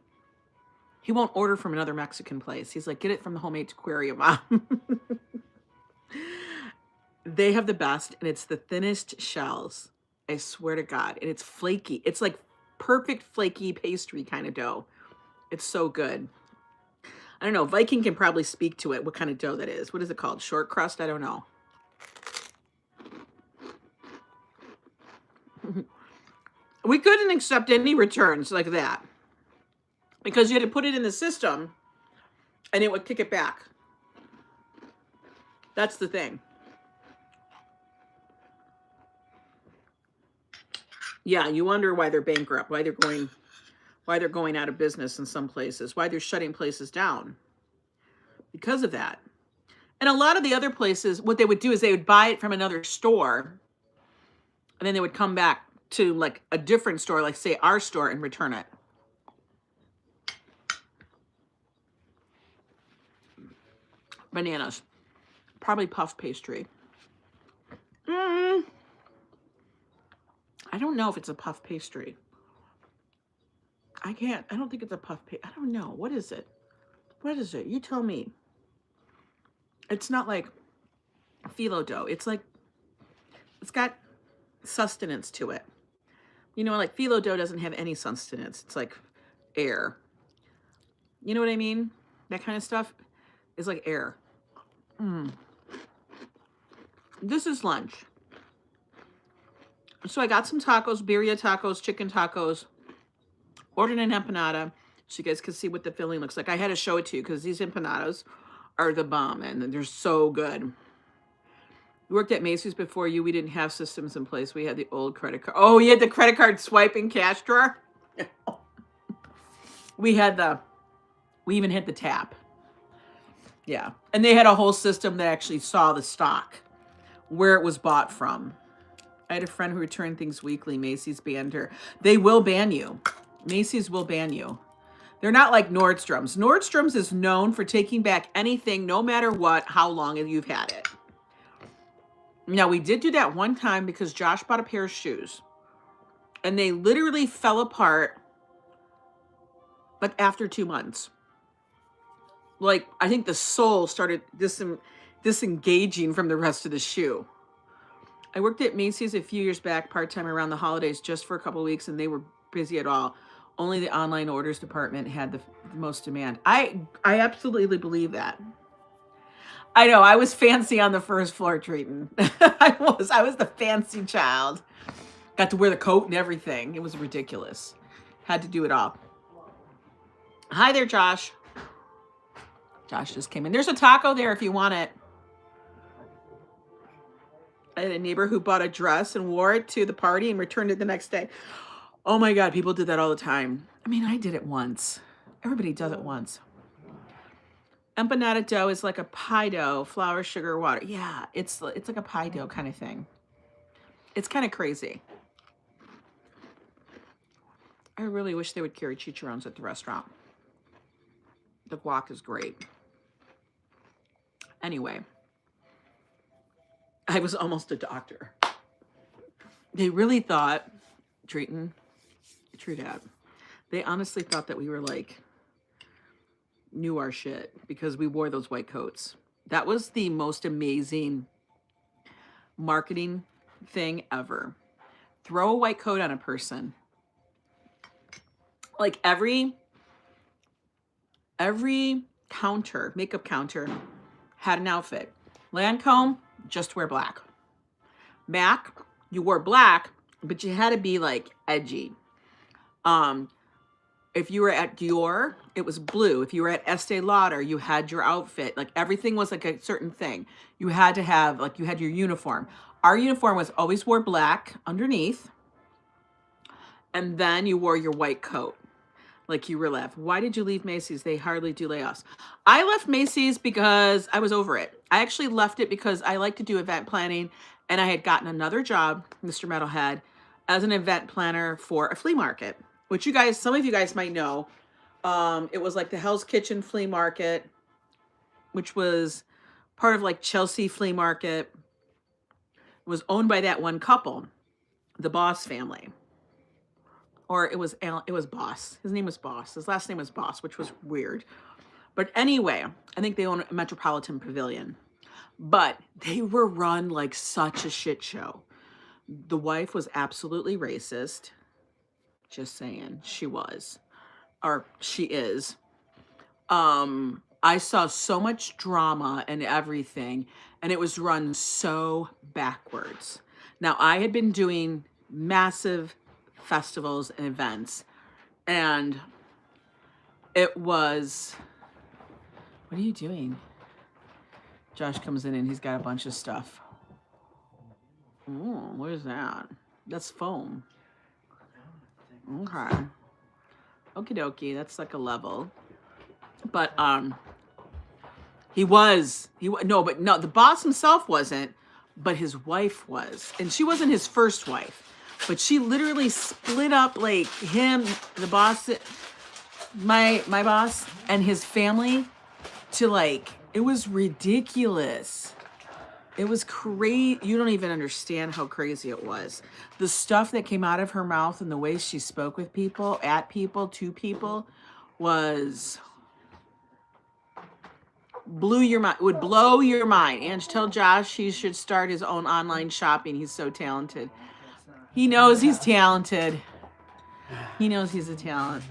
he won't order from another Mexican place. He's like, get it from the homemade taqueria, Mom. They have the best, and it's the thinnest shells. I swear to God. And it's flaky. It's like perfect flaky pastry kind of dough. It's so good. I don't know. Viking can probably speak to it. What kind of dough that is. What is it called? Short crust? I don't know. We couldn't accept any returns like that because you had to put it in the system and it would kick it back. That's the thing. Yeah, you wonder why they're bankrupt, why they're going out of business in some places, why they're shutting places down. Because of that. And a lot of the other places, what they would do is they would buy it from another store, and then they would come back to like a different store, like say our store, and return it. Bananas. Probably puff pastry. I don't know if it's a puff pastry. I don't think it's a puff pastry. I don't know. What is it? What is it? You tell me. It's not like phyllo dough. It's like, it's got sustenance to it. You know, like phyllo dough doesn't have any sustenance. It's like air. You know what I mean? That kind of stuff is like air. This is lunch. So I got some tacos, birria tacos, chicken tacos, ordered an empanada so you guys can see what the filling looks like. I had to show it to you because these empanadas are the bomb and they're so good. We worked at Macy's before you. We didn't have systems in place. We had the old credit card. Oh, you had the credit card swiping cash drawer? We even had the tap. Yeah. And they had a whole system that actually saw the stock, where it was bought from. I had a friend who returned things weekly. Macy's banned her. They will ban you. Macy's will ban you. They're not like Nordstrom's. Nordstrom's is known for taking back anything, no matter what, how long you've had it. Now, we did do that one time because Josh bought a pair of shoes. And they literally fell apart like after 2 months. Like, I think the sole started disengaging from the rest of the shoe. I worked at Macy's a few years back, part-time around the holidays, just for a couple of weeks, and they were busy at all. Only the online orders department had the most demand. I absolutely believe that. I know, I was fancy on the first floor, Treaton. I was the fancy child. Got to wear the coat and everything. It was ridiculous. Had to do it all. Hi there, Josh. Josh just came in. There's a taco there if you want it. I had a neighbor who bought a dress and wore it to the party and returned it the next day. Oh my God, people did that all the time. I mean, I did it once. Everybody does it once. Empanada dough is like a pie dough, flour, sugar, water. Yeah, it's like a pie dough kind of thing. It's kind of crazy. I really wish they would carry chicharrones at the restaurant. The guac is great. Anyway, I was almost a doctor. They really thought, Drayton, true dad, they honestly thought that we were like, knew our shit because we wore those white coats. That was the most amazing marketing thing ever. Throw a white coat on a person. Like every counter, makeup counter had an outfit. Lancome, just wear black. MAC, you wore black, but you had to be like edgy. If you were at Dior, it was blue. If you were at Estee Lauder, you had your outfit. Like everything was like a certain thing. You had to have, like you had your uniform. Our uniform was always wore black underneath. And then you wore your white coat. Like you were left. Why did you leave Macy's? They hardly do layoffs. I left Macy's because I was over it. I actually left it because I like to do event planning. And I had gotten another job, Mr. Metalhead, as an event planner for a flea market. Which you guys, some of you guys might know. It was like the Hell's Kitchen flea market, which was part of like Chelsea flea market. It was owned by that one couple, the Boss family. Or it was Boss. His name was Boss. His last name was Boss, which was weird. But anyway, I think they own a Metropolitan Pavilion. But they were run like such a shit show. The wife was absolutely racist. Just saying, she was, or she is. I saw so much drama and everything, and it was run so backwards. Now, I had been doing massive festivals and events, and it was, what are you doing? Josh comes in and he's got a bunch of stuff. Oh, what is that? That's foam. Okay. Okie dokie. That's like a level. But no, the boss himself wasn't, but his wife was. And she wasn't his first wife. But she literally split up like him, the boss, my boss, and his family to like, it was ridiculous. It was crazy. You don't even understand how crazy it was. The stuff that came out of her mouth and the way she spoke with people, at people, to people, blew your mind. Would blow your mind. Ange, tell Josh he should start his own online shopping. He's so talented. He knows he's talented. He knows he's a talent.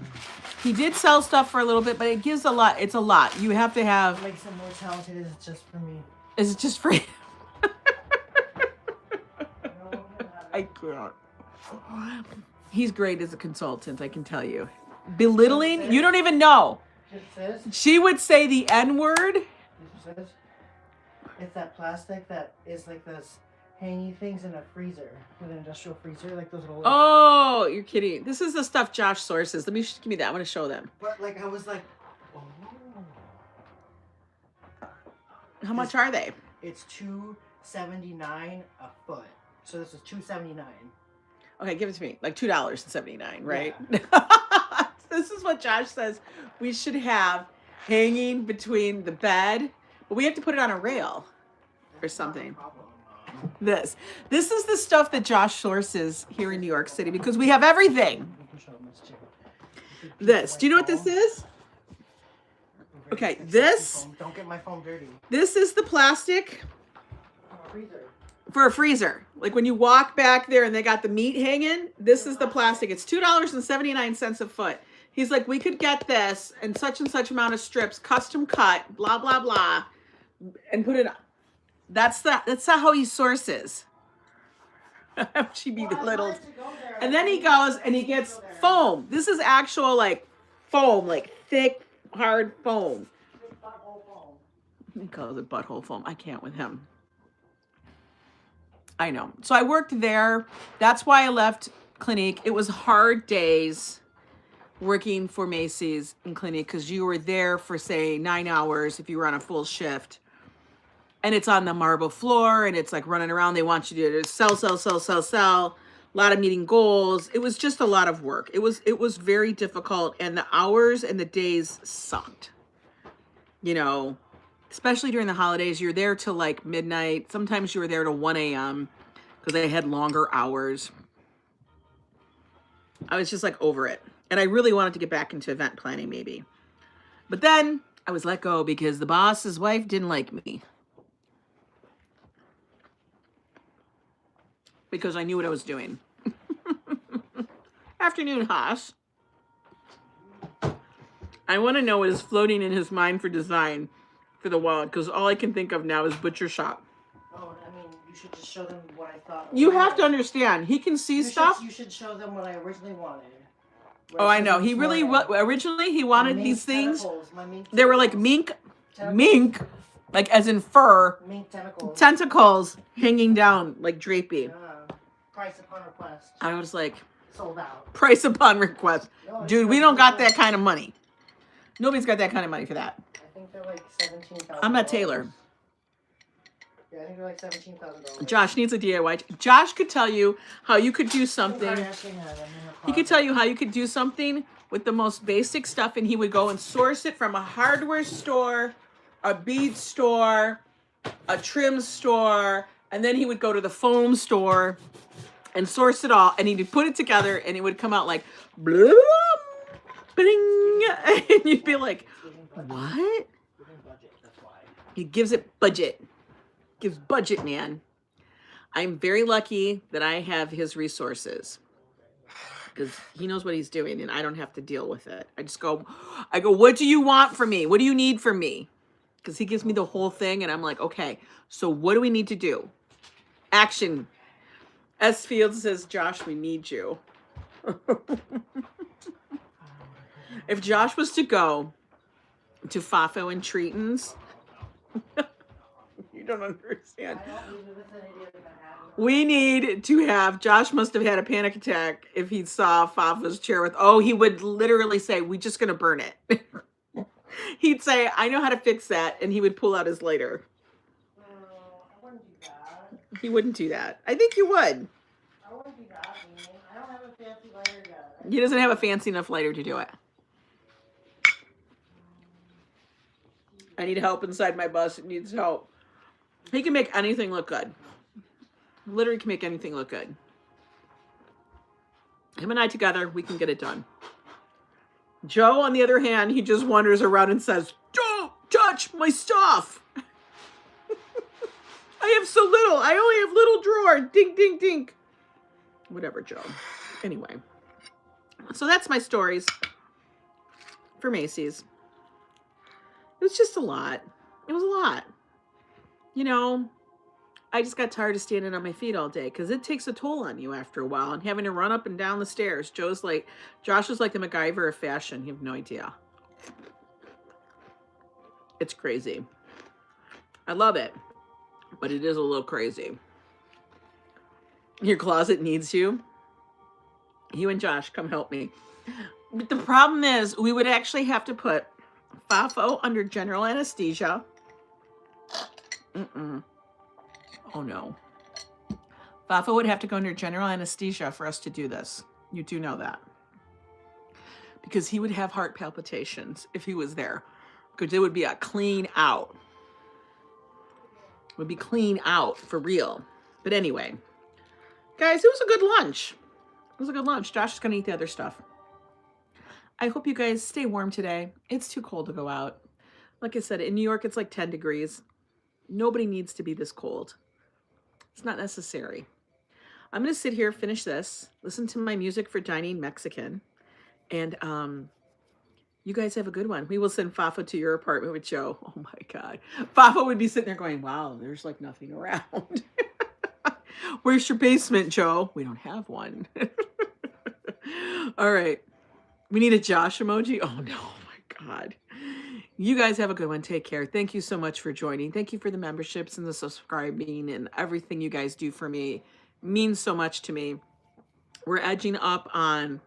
He did sell stuff for a little bit, but it gives a lot. It's a lot. You have to have. What makes him more talented is it just for me. Is it just for you? I can't. He's great as a consultant, I can tell you. Belittling, you don't even know. She would say the N-word. It's that plastic that is like those hangy things in a freezer, in an industrial freezer, like those little. Oh, you're kidding. This is the stuff Josh sources. Give me that. I want to show them. But like, I was like, oh. How much are they? It's $2.79 a foot. So this is $2.79. Okay, give it to me. Like $2.79, right? Yeah. This is what Josh says we should have hanging between the bed, but we have to put it on a rail or something. This is the stuff that Josh sources here in New York City because we have everything. This. Do you know what this is? Okay, this. Don't get my phone dirty. This is the plastic for a freezer. Like when you walk back there and they got the meat hanging, this is the plastic. It's $2.79 a foot. He's like, we could get this and such amount of strips, custom cut, blah, blah, blah, and put it on. That's how he sources. She be belittled. And then he goes and he gets foam. This is actual like foam, like thick, hard foam. He calls it butthole foam. I can't with him. I know. So I worked there. That's why I left Clinique. It was hard days working for Macy's in Clinique because you were there for, say, 9 hours if you were on a full shift. And it's on the marble floor and it's like running around. They want you to sell. A lot of meeting goals. It was just a lot of work. It was very difficult. And the hours and the days sucked. You know, especially during the holidays, you're there till like midnight. Sometimes you were there till 1 a.m. because they had longer hours. I was just like over it. And I really wanted to get back into event planning maybe. But then I was let go because the boss's wife didn't like me. Because I knew what I was doing. Afternoon, Haas. I want to know what is floating in his mind for design for the wallet, because all I can think of now is butcher shop. Oh, I mean, you should just show them what I thought. You have to understand. He can see stuff. You should show them what I originally wanted. Oh, I know. He really originally he wanted these things. They were like mink, like as in fur. Mink tentacles. Tentacles hanging down like drapey. Price upon request. I was like, sold out. Price upon request. No, dude, we don't got that kind of money. Nobody's got that kind of money for that. I think they're like $17,000. I'm not Taylor. Yeah, I think they're like $17,000. Josh needs a DIY. Josh could tell you how you could do something. He could tell you how you could do something with the most basic stuff, and he would go and source it from a hardware store, a bead store, a trim store, and then he would go to the foam store and source it all, and he'd put it together, and it would come out like, blah, bling, and you'd be like, what? He gives it budget. Gives budget, man. I'm very lucky that I have his resources, because he knows what he's doing, and I don't have to deal with it. I go, what do you want from me? What do you need from me? Because he gives me the whole thing, and I'm like, okay, so what do we need to do? Action. S. Fields says, Josh, we need you. If Josh was to go to Fafo and Treaton's, you don't understand. We need to have, Josh must have had a panic attack if he saw Fafa's chair with, he would literally say, we're just going to burn it. He'd say, I know how to fix that. And he would pull out his lighter. I wouldn't do that. He wouldn't do that. I think you would. I wouldn't do that. I don't have a fancy lighter yet. He doesn't have a fancy enough lighter to do it. I need help inside my bus. It needs help. He can make anything look good. Literally can make anything look good. Him and I together, we can get it done. Joe, on the other hand, he just wanders around and says, don't touch my stuff. I have so little. I only have little drawer. Dink, dink, dink. Whatever, Joe. Anyway. So that's my stories for Macy's. It was just a lot. It was a lot. You know, I just got tired of standing on my feet all day, because it takes a toll on you after a while, and having to run up and down the stairs. Josh is like the MacGyver of fashion. You have no idea. It's crazy. I love it, but it is a little crazy. Your closet needs you. You and Josh, come help me. But the problem is, we would actually have to put Fafo under general anesthesia. Oh no. Fafo would have to go under general anesthesia for us to do this. You do know that. Because he would have heart palpitations if he was there. Because it would be a clean out. It would be clean out for real. But anyway. Guys, it was a good lunch. It was a good lunch. Josh is going to eat the other stuff. I hope you guys stay warm today. It's too cold to go out. Like I said, in New York, it's like 10 degrees. Nobody needs to be this cold. It's not necessary. I'm going to sit here, finish this, listen to my music for dining Mexican, and you guys have a good one. We will send Fafo to your apartment with Joe. Oh my God. Fafo would be sitting there going, wow, there's like nothing around. Where's your basement, Joe? We don't have one. All right. We need a Josh emoji. Oh no, oh my God. You guys have a good one. Take care. Thank you so much for joining. Thank you for the memberships and the subscribing and everything you guys do for me. It means so much to me. We're edging up on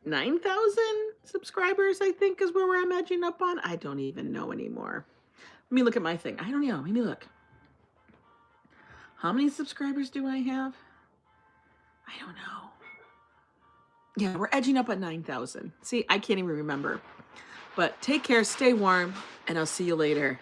9,000 subscribers, I think, is where I'm edging up on. I don't even know anymore. Let me look at my thing. I don't know. Let me look. How many subscribers do I have? I don't know. Yeah, we're edging up at 9,000. See, I can't even remember. But take care, stay warm, and I'll see you later.